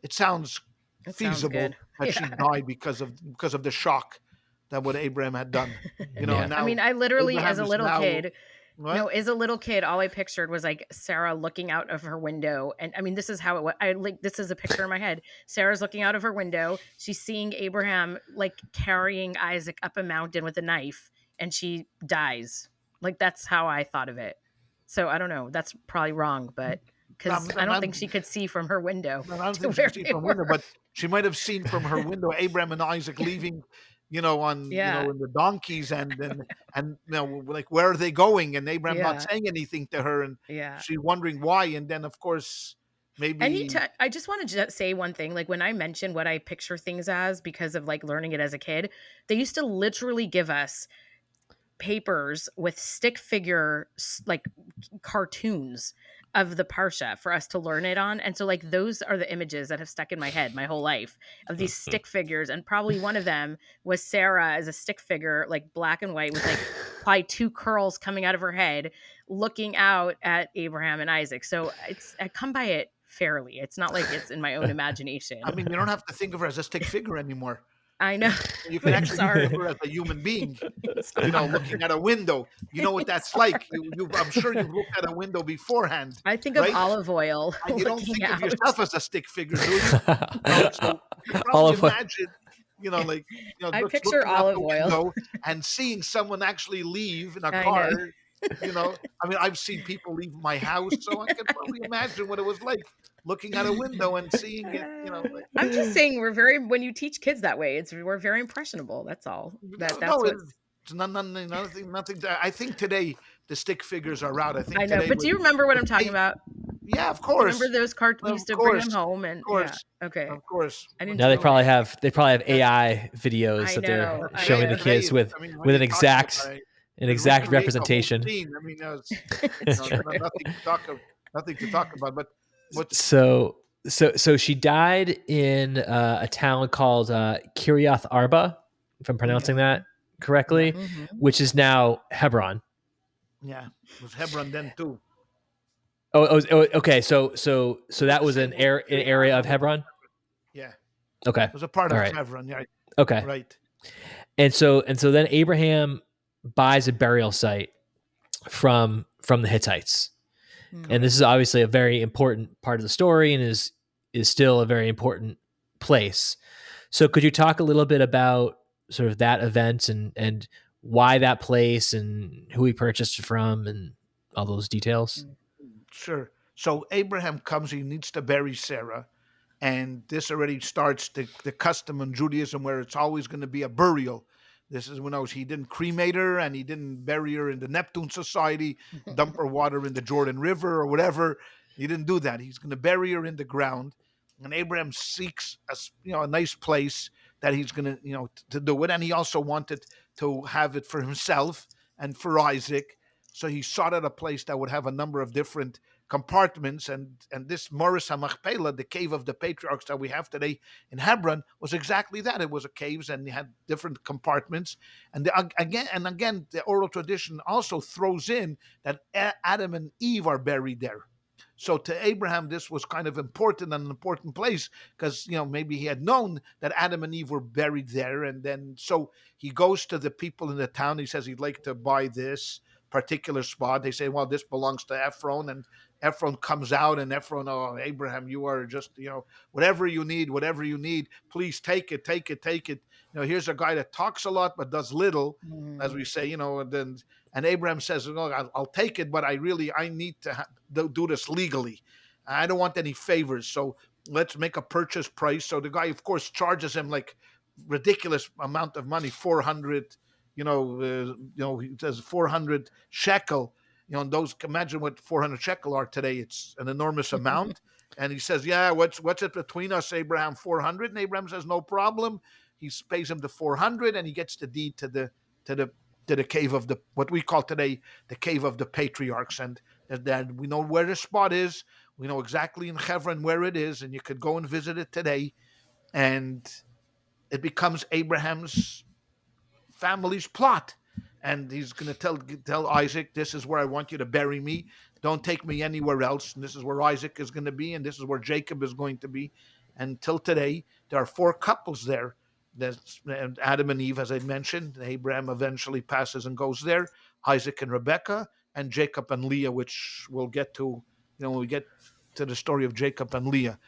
it sounds It sounds feasible good. that she Yeah. died because of the shock that what Abraham had done. And Yeah. I mean, now I literally, as Abraham a is little now kid, what? no, as a little kid, all I pictured was like Sarah looking out of her window. And I mean, this is how it was. This is a picture in my head. Sarah's looking out of her window. She's seeing Abraham like carrying Isaac up a mountain with a knife and she dies. Like, that's how I thought of it. So I don't know. That's probably wrong, but because I don't think she could see from her window I don't to think she where could see they from window, were. but she might have seen from her window Abraham and Isaac leaving, on Yeah. in the donkeys and like where are they going? And Abraham not Yeah. saying anything to her, and Yeah. she wondering why. And then of course maybe Anytime, I just want to just say one thing. Like when I mention what I picture things as because of like learning it as a kid, they used to literally give us papers with stick figure like cartoons of the parsha for us to learn it on. And so like those are the images that have stuck in my head my whole life of these stick figures. And probably one of them was Sarah as a stick figure, like black and white with like probably two curls coming out of her head, looking out at Abraham and Isaac. So I come by it fairly. It's not like it's in my own I imagination. mean you don't have to think of her as a stick figure anymore. I know. You can I'm actually sorry. remember as a human being, Sorry. looking at a window. You know what that's like. I'm sure you've looked at a window beforehand, I think of right? olive oil And you don't looking think of out. yourself as a stick figure, do you? So you can probably Olive oil. imagine, I just picture looking out olive the oil. window and seeing someone actually leave in a I know. car. I mean, I've seen people leave my house, so I can probably imagine what it was like looking out a window and seeing it. I'm just saying when you teach kids that way, we're very impressionable. That's all. That's No, what it's nothing. I think today the stick figures are out. I think I know. today But do you remember what I'm talking about? yeah, of Do you remember course, those cards? We of used to bring them course, home of and yeah. course, Okay. of course. I didn't Now they tell probably you. have AI videos I that they're know. I showing the know. Today, kids with I mean, when with you're an talking exact about it, an could exact recreate the whole representation. scene. I mean, It's true. nothing to talk about. But what's So she died in a town called Kiryat Arba, if I'm pronouncing that correctly, Mhm. which is now Hebron. it was Hebron then too. Okay. So It was that the was same an name. area of Hebron. Yeah, Okay. it was a part All of right. Hebron. Yeah, Okay. right. And so then Abraham buys a burial site from the Hittites. And this is obviously a very important part of the story and is still a very important place. So could you talk a little bit about sort of that event and why that place and who he purchased it from and all those details? Sure. So Abraham comes. He needs to bury Sarah. And this already starts the custom in Judaism where it's always going to be a burial. This is when he didn't cremate her and he didn't bury her in the Neptune Society, dump her water in the Jordan River or whatever. He didn't do that. He's going to bury her in the ground. And Abraham seeks a nice place that he's going to to do it. And he also wanted to have it for himself and for Isaac. So he sought out a place that would have a number of different compartments, and this Morris HaMachpelah, the cave of the patriarchs that we have today in Hebron, was exactly that. It was a caves, and you had different compartments. And again, the oral tradition also throws in that Adam and Eve are buried there. So to Abraham, this was kind of important, an important place, because maybe he had known that Adam and Eve were buried there, and then so he goes to the people in the town. He says he'd like to buy this particular spot. They say, well, this belongs to Ephron, and Ephron comes out, and Ephron, oh, Abraham, you are just, whatever you need, please take it. Here's a guy that talks a lot but does little, as we say, and Abraham says, no, I'll take it, but I need to do this legally. I don't want any favors, so let's make a purchase price. So the guy, of course, charges him like ridiculous amount of money, 400. He says 400 shekel. And those, imagine what 400 shekel are today. It's an enormous amount. And he says, yeah, what's it between us, Abraham? 400. And Abraham says, no problem. He pays him the 400, and he gets the deed to the cave of what we call today the cave of the patriarchs. And that we know where the spot is. We know exactly in Hebron where it is, and you could go and visit it today. And it becomes Abraham's family's plot, and he's going to tell Isaac, this is where I want you to bury me. Don't take me anywhere else. And this is where Isaac is going to be, and this is where Jacob is going to be. Until today, there are 4 couples there. There's Adam and Eve, as I mentioned. Abraham eventually passes and goes there. Isaac and Rebekah, and Jacob and Leah, which we'll get to, when we get to the story of Jacob and Leah.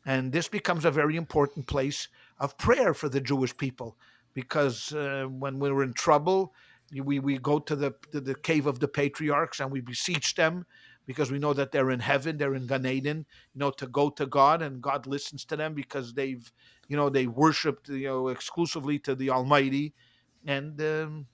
And this becomes a very important place of prayer for the Jewish people, because when we were in trouble, we go to the cave of the patriarchs and we beseech them, because we know that they're in heaven, they're in Gan Eden, to go to God, and God listens to them because they worshipped exclusively to the Almighty, and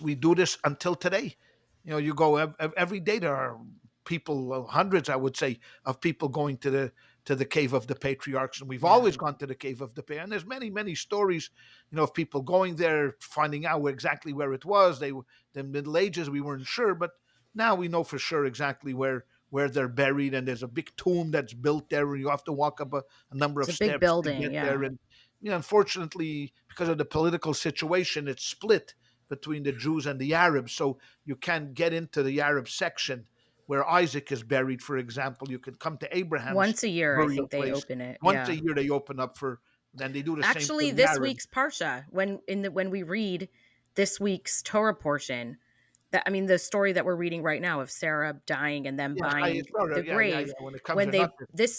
we do this until today. You go every day. There are people, hundreds, I would say, of people going to the cave of the patriarchs, and we've always gone to the cave of the patriarchs. And there's many stories, of people going there, finding out exactly where it was. The Middle Ages, we weren't sure, but now we know for sure exactly where they're buried, and there's a big tomb that's built there, and you have to walk up a number of It's a big steps to building, get yeah. there. And unfortunately, because of the political situation, it's split between the Jews and the Arabs, so you can't get into the Arab section where Isaac is buried, for example. You could come to Abraham's Once a year, I burial think they place. open it. Once Yeah. a year they open up for Then they do the same Actually, for the this Arabs. week's parsha, when we read this week's Torah portion, that I mean the story that we're reading right now of Sarah dying and them Yeah, buying the yeah. grave. When it comes, When they're they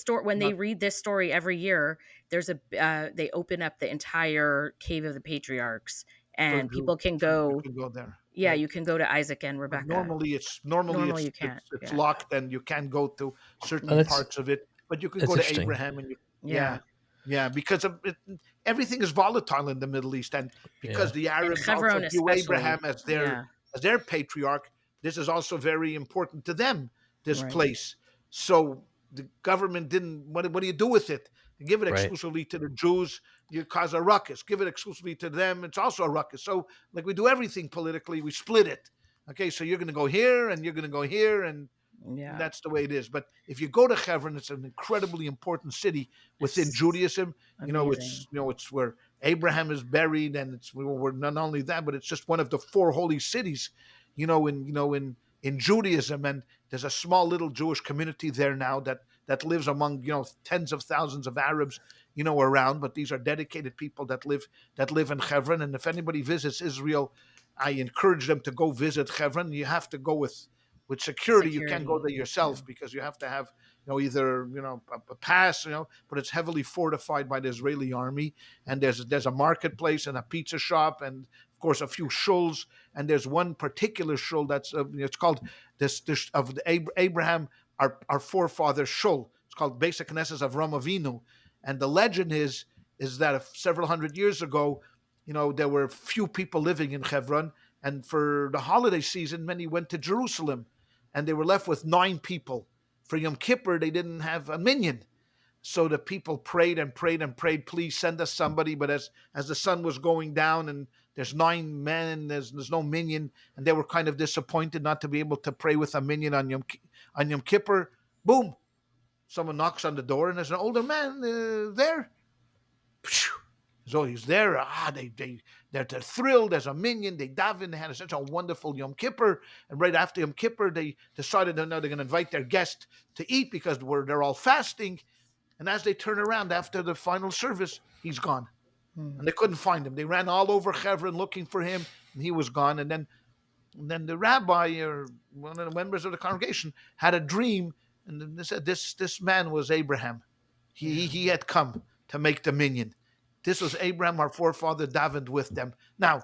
not, when not they read this story every year, there's a they open up the entire cave of the patriarchs, for and Jews. people can You go. can go there, Yeah, right? you can go to Isaac and But Rebecca. normally Normally, you can't. it's Yeah. locked and you can't go to Oh, certain Mm. parts of it. But you can that's go to interesting. Abraham and you, Yeah. yeah, yeah, because of it, everything is volatile in the Middle East, and because Yeah. the And Arabs also Hebron, view Abraham especially. Yeah. as their patriarch, this is also very important to them. This Right. place, so the government didn't. What do you do with it? You give it Right. exclusively to the Jews, you cause a ruckus. Give it exclusively to them, it's also a ruckus. So, like we do everything politically, we split it. Okay, so you're going to go here, and you're going to go here, and Yeah. that's the way it is. But if you go to Hebron, it's an incredibly important city within It's Judaism. amazing. It's where Abraham is buried, and it's where not only that, but it's just one of the four holy cities. In Judaism, and there's a small little Jewish community there now that lives among tens of thousands of Arabs around. But these are dedicated people that live in Hebron. And if anybody visits Israel, I encourage them to go visit Hebron. You have to go with security. You can't go Security. there Yeah. yourself because you have to have either a pass, but it's heavily fortified by the Israeli army. And there's a marketplace and a pizza shop, and of course a few shuls. And there's one particular shul that's it's called this of the Abraham, our forefather shul. It's called Basic Knesses of Ram Avinu. And the legend is that several hundred years ago, there were few people living in Hebron, and for the holiday season, many went to Jerusalem, and they were left with 9 people. For Yom Kippur, they didn't have a minyan. So the people prayed and prayed and prayed, please send us somebody. But as the sun was going down and there's 9 men and there's no minyan, and they were kind of disappointed not to be able to pray with a minyan on Yom Kippur, boom, someone knocks on the door and there's an older man there. So he's there. They're thrilled. There's a minyan. They daven. They had such a wonderful Yom Kippur. And right after Yom Kippur, they decided that now they're going to invite their guest to eat because they're all fasting. And as they turn around after the final service, he's gone. Mm. And they couldn't find him. They ran all over Hebron looking for him, and he was gone. And then the rabbi or one of the members of the congregation had a dream, and they said this man was Abraham. He had come to make the minyan. This was Abraham, our forefather, davened with them. Now,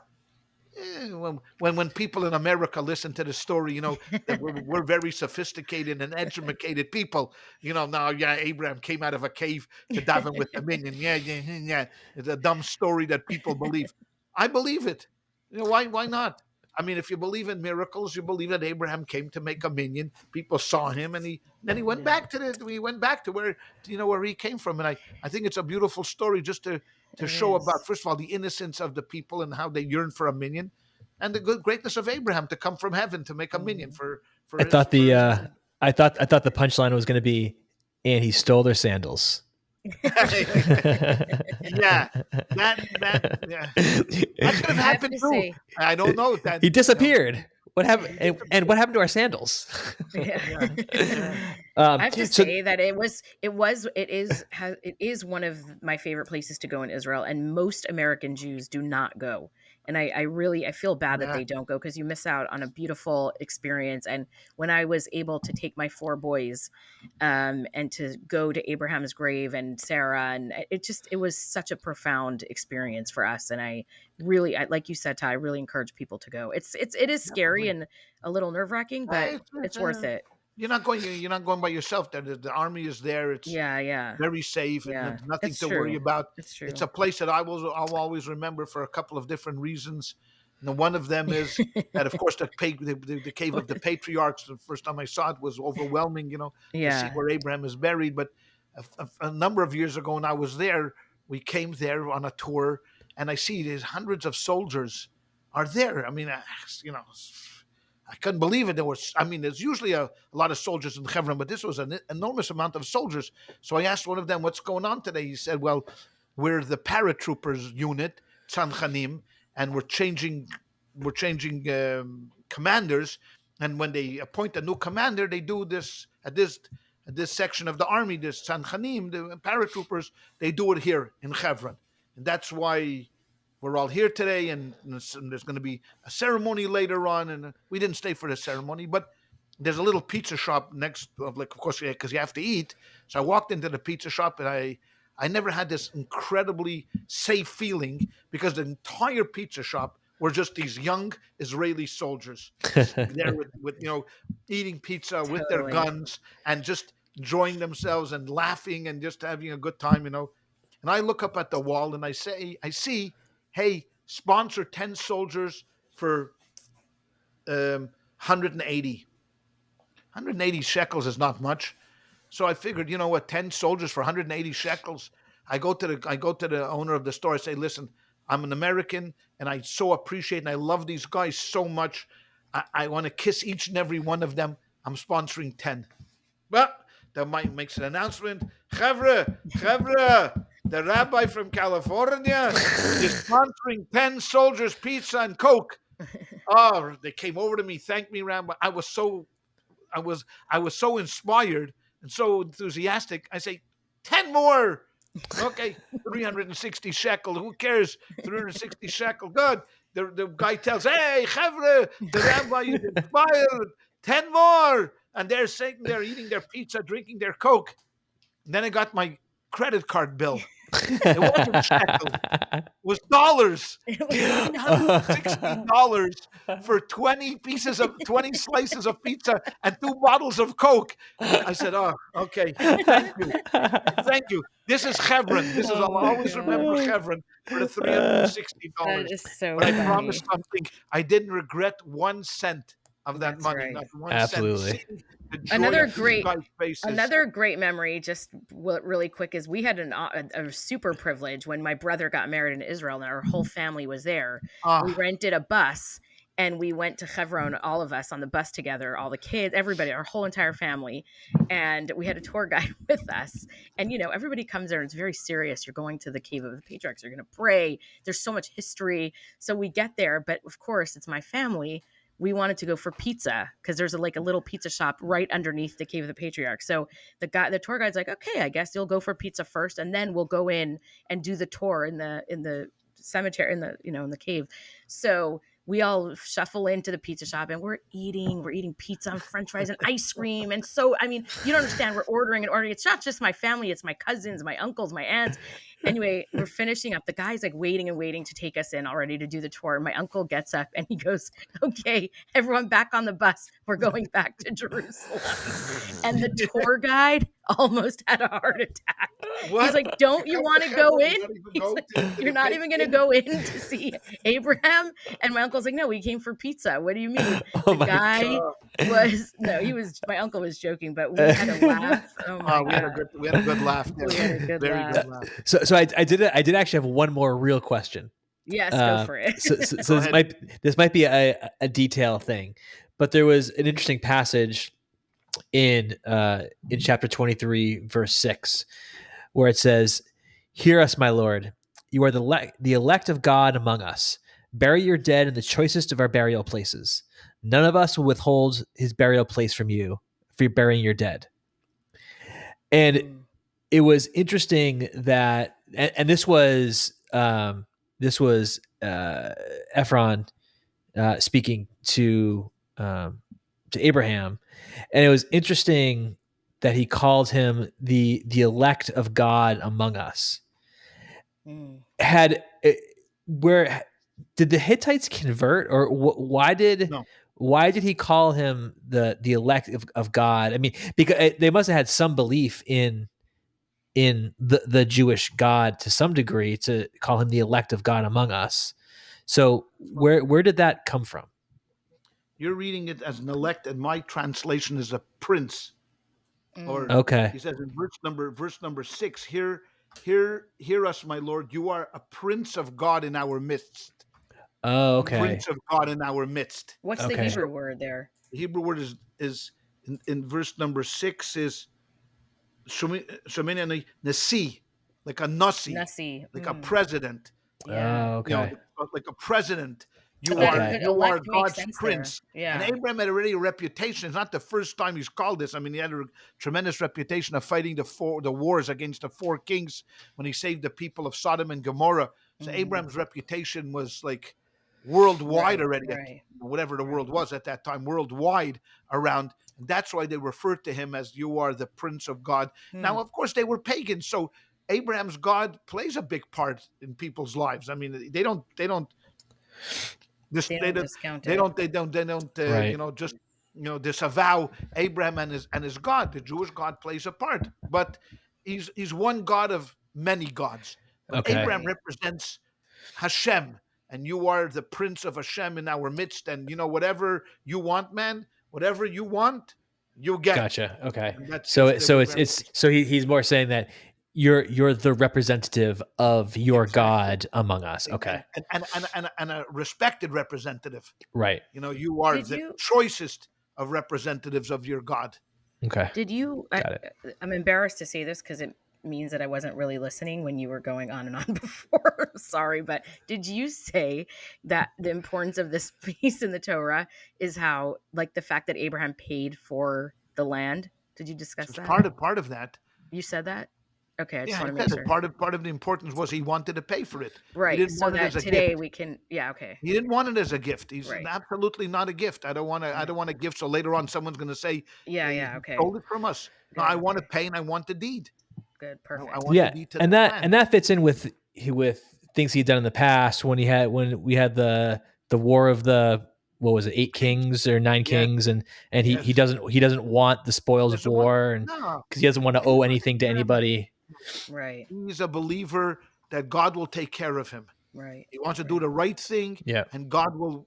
when people in America listen to the story, that we're very sophisticated and educated people. Now, yeah, Abraham came out of a cave to daven with the minyan. Yeah, yeah, yeah. It's a dumb story that people believe. I believe it. Why not? I mean, if you believe in miracles, you believe that Abraham came to make a minyan. People saw him, and he went Yeah. back to where he came from. And I think it's a beautiful story just to It show about, is. first of all, the innocence of the people and how they yearn for a minyan, and the good greatness of Abraham to come from heaven to make a minyan Mm. for I his thought for the his uh, I thought the punchline was going to be, and he stole their sandals. yeah, yeah, that could have I have happened to too. say, I don't know that He disappeared. What happened? he And what disappeared. happened to our sandals? yeah. Yeah, yeah, I have to So say that it is one of my favorite places to go in Israel, and most American Jews do not go. And I really I feel bad that yeah. they don't go because you miss out on a beautiful experience. And when I was able to take my 4 boys, and to go to Abraham's grave and Sarah, and it was such a profound experience for us. And like you said, Ty, I really encourage people to go. It is Yeah, scary great. and a little nerve wracking, but It's, it's worth it. you're not going by yourself. The army is there. It's Yeah, yeah, very safe and yeah. there's nothing It's to worry true. about. It's It's true. a place that I'll always remember for a couple of different reasons. And one of them is that, of course, the cave of the patriarchs. The first time I saw it was overwhelming, to see Yeah. where Abraham is buried. But a number of years ago, when I was there, we came there on a tour, and I see there's hundreds of soldiers are there. I mean, I couldn't believe it. There's usually a lot of soldiers in Hebron, but this was an enormous amount of soldiers. So I asked one of them, "What's going on today?" He said, "Well, we're the paratroopers unit, Tzanchanim, and we're changing commanders. And when they appoint a new commander, they do this this section of the army, this Tzanchanim, the paratroopers, they do it here in Hebron. And that's why we're all here today, and there's going to be a ceremony later on, and we didn't stay for the ceremony, but there's a little pizza shop next, of course, because you have to eat. So I walked into the pizza shop, and I never had this incredibly safe feeling, because the entire pizza shop were just these young Israeli soldiers there with eating pizza with their guns and just enjoying themselves and laughing and just having a good time. And I look up at the wall and I see, hey, sponsor 10 soldiers for 180. 180 shekels is not much. So I figured, 10 soldiers for 180 shekels. I go to the owner of the store. I say, listen, I'm an American, and I so appreciate and I love these guys so much. I want to kiss each and every one of them. I'm sponsoring 10. But the Mike makes an announcement. Chevra, the rabbi from California is sponsoring 10 soldiers pizza and Coke. Oh, they came over to me, thanked me, Rabbi. I was so inspired and so enthusiastic. I say, 10 more. Okay, 360 shekel. Who cares? 360 shekel. Good. The guy tells, hey, Chevra, the rabbi is inspired. 10 more. And they're sitting there eating their pizza, drinking their Coke. And then I got my credit card bill. It wasn't shekels. It was dollars. $360 for 20 slices of pizza and 2 bottles of Coke. I said, oh, okay. Thank you. This is Hebron. I'll always remember Hebron for the $360. That is so But funny. I promised something. I didn't regret 1 cent of that money. Right. Not 1 Absolutely. cent. Another great memory, just really quick, is we had a super privilege when my brother got married in Israel and our whole family was there. We rented a bus and we went to Hebron, all of us on the bus together, all the kids, everybody, our whole entire family. And we had a tour guide with us. And, everybody comes there and it's very serious. You're going to the cave of the patriarchs. You're going to pray. There's so much history. So we get there, but of course it's my family. We wanted to go for pizza because there's a little pizza shop right underneath the cave of the patriarchs. So the tour guide's like, okay, I guess you'll go for pizza first, and then we'll go in and do the tour in the cemetery, in the cave. So we all shuffle into the pizza shop and we're eating pizza and French fries and ice cream. And so, you don't understand, we're ordering. It's not just my family. It's my cousins, my uncles, my aunts. Anyway, we're finishing up. The guy's waiting to take us in already to do the tour. My uncle gets up and he goes, okay, everyone back on the bus. We're going back to Jerusalem. And the tour guide almost had a heart attack. What? He's like, don't you want to go in? You're not even going to go in to see Abraham? And my uncle's like, no, we came for pizza. What do you mean? The guy my uncle was joking, but we had a laugh. Oh my God. We had a good laugh. We had a good laugh. So I did actually have one more real question. Yes, go for it. So this might be a detail thing, but there was an interesting passage in chapter 23, verse 6, where it says, "Hear us, my Lord. You are the elect of God among us. Bury your dead in the choicest of our burial places. None of us will withhold his burial place from you for burying your dead." And it was interesting that, and this was Ephron speaking to Abraham, and it was interesting that he called him the elect of God among us. Where did the Hittites convert, or why did he call him the elect of God? I mean, because they must have had some belief in the Jewish God to some degree to call him the elect of God among us. So where did that come from? You're reading it as an elect, and my translation is a prince. Or okay, he says in verse number 6, hear us, my Lord. You are a prince of God in our midst. Oh, okay. Prince of God in our midst. What's the Hebrew word there? The Hebrew word is in verse number 6 is Shemini Nasi, like a Nasi, like a president. Yeah. Okay. Like a president. You Okay, are Okay. good. you are Elect makes God's sense there. prince. And Yeah. Abraham had already a reputation. It's not the first time he's called this. I mean, he had a tremendous reputation of fighting the wars against the four kings when he saved the people of Sodom and Gomorrah. So Abraham's reputation was like worldwide Right, already, right, whatever the world right. was at that time, worldwide around. And that's why they referred to him as you are the Prince of God. Now, of course, they were pagans, so Abraham's God plays a big part in people's lives. I mean, they don't this They don't discount they it. don't Right. just disavow Abraham and his God. The Jewish God plays a part, but he's one God of many gods. But Okay. Abraham Right. represents Hashem, and you are the Prince of Hashem in our midst. And whatever you want, man, whatever you want, you get. Gotcha. Okay. And that's So the way it's so he's more saying that you're the representative of your exactly. God among us. Okay. And a respected representative. Right. You are Did the you choicest of representatives of your God. Okay. did you Got it. I'm embarrassed to say this because it means that I wasn't really listening when you were going on and on before. Sorry, but did you say that the importance of this piece in the Torah is how, like, the fact that Abraham paid for the land? Did you So discuss it's that? part of that. You said that? Okay, I just Yeah, I want to said make it. sure. Part of the importance was he wanted to pay for it. He Right, didn't so want it as that a today gift. we can, yeah, okay. He didn't want it as a gift. He's Right. absolutely not a gift. I don't want to. I Right. don't want a gift. So later on, someone's going to say, Yeah, He okay. stole it from us." No, Good, I want to okay. pay, and I want the deed. Good, I perfect. want the Yeah, deed to and that that land. and that fits in with things he'd done in the past when we had the war of the, what was it, 8 kings or 9 kings, and he Yes. he doesn't want the spoils of There's a one. war, and No, because he doesn't want to owe anything to anybody. Right, he's a believer that God will take care of him. right, He wants to do right. the right thing, Yeah. and God will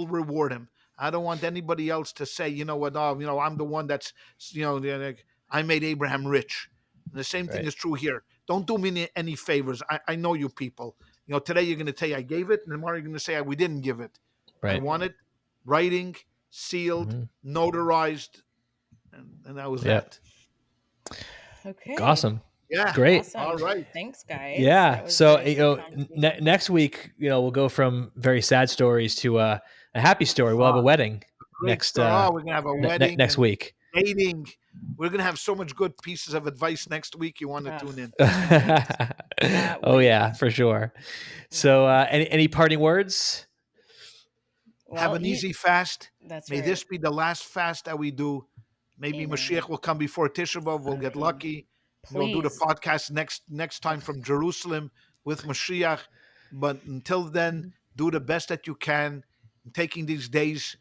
reward him. I don't want anybody else to say, you know what, oh, I'm the one that's, like, I made Abraham rich. And the same thing Right. is true here. Don't do me any favors. I know you people. Today you're going to say I gave it, and tomorrow you're going to say we didn't give it. I Right. want it writing, sealed, hmm notarized, and that was Yeah. that. Okay. Awesome. Yeah. Great. All Awesome. right. Thanks, guys. Yeah. That was So a good conversation. next week, we'll go from very sad stories to a happy story. We'll have a Ah, wedding great story. Oh, we're gonna have a wedding next and week. dating. We're gonna have so much good pieces of advice next week. You want to Oh, tune in? Can't Oh wait. yeah, for sure. So any parting words? Have Well, an easy fast. that's May right. this be the last fast that we do. Maybe Amen. Mashiach will come before Tisha B'av. We'll get Amen. lucky. We'll do the Please. podcast next time from Jerusalem with Mashiach. But until then, do the best that you can, taking these days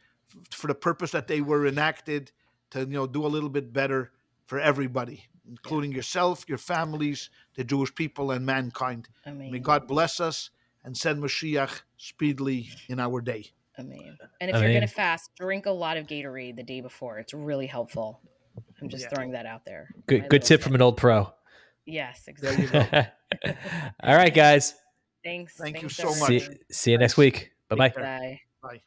for the purpose that they were enacted to do a little bit better for everybody, including yourself, your families, the Jewish people, and mankind. Amen. May God bless us and send Mashiach speedily in our day. Amen. And if you're going to fast, drink a lot of Gatorade the day before. It's really helpful. I'm just throwing that out there. My Good little tip tip. from an old pro. Yes, There exactly. you go. All right, guys. Thanks. Thank you Thanks, so much. everyone. See you next week. Bye bye. Bye. Bye.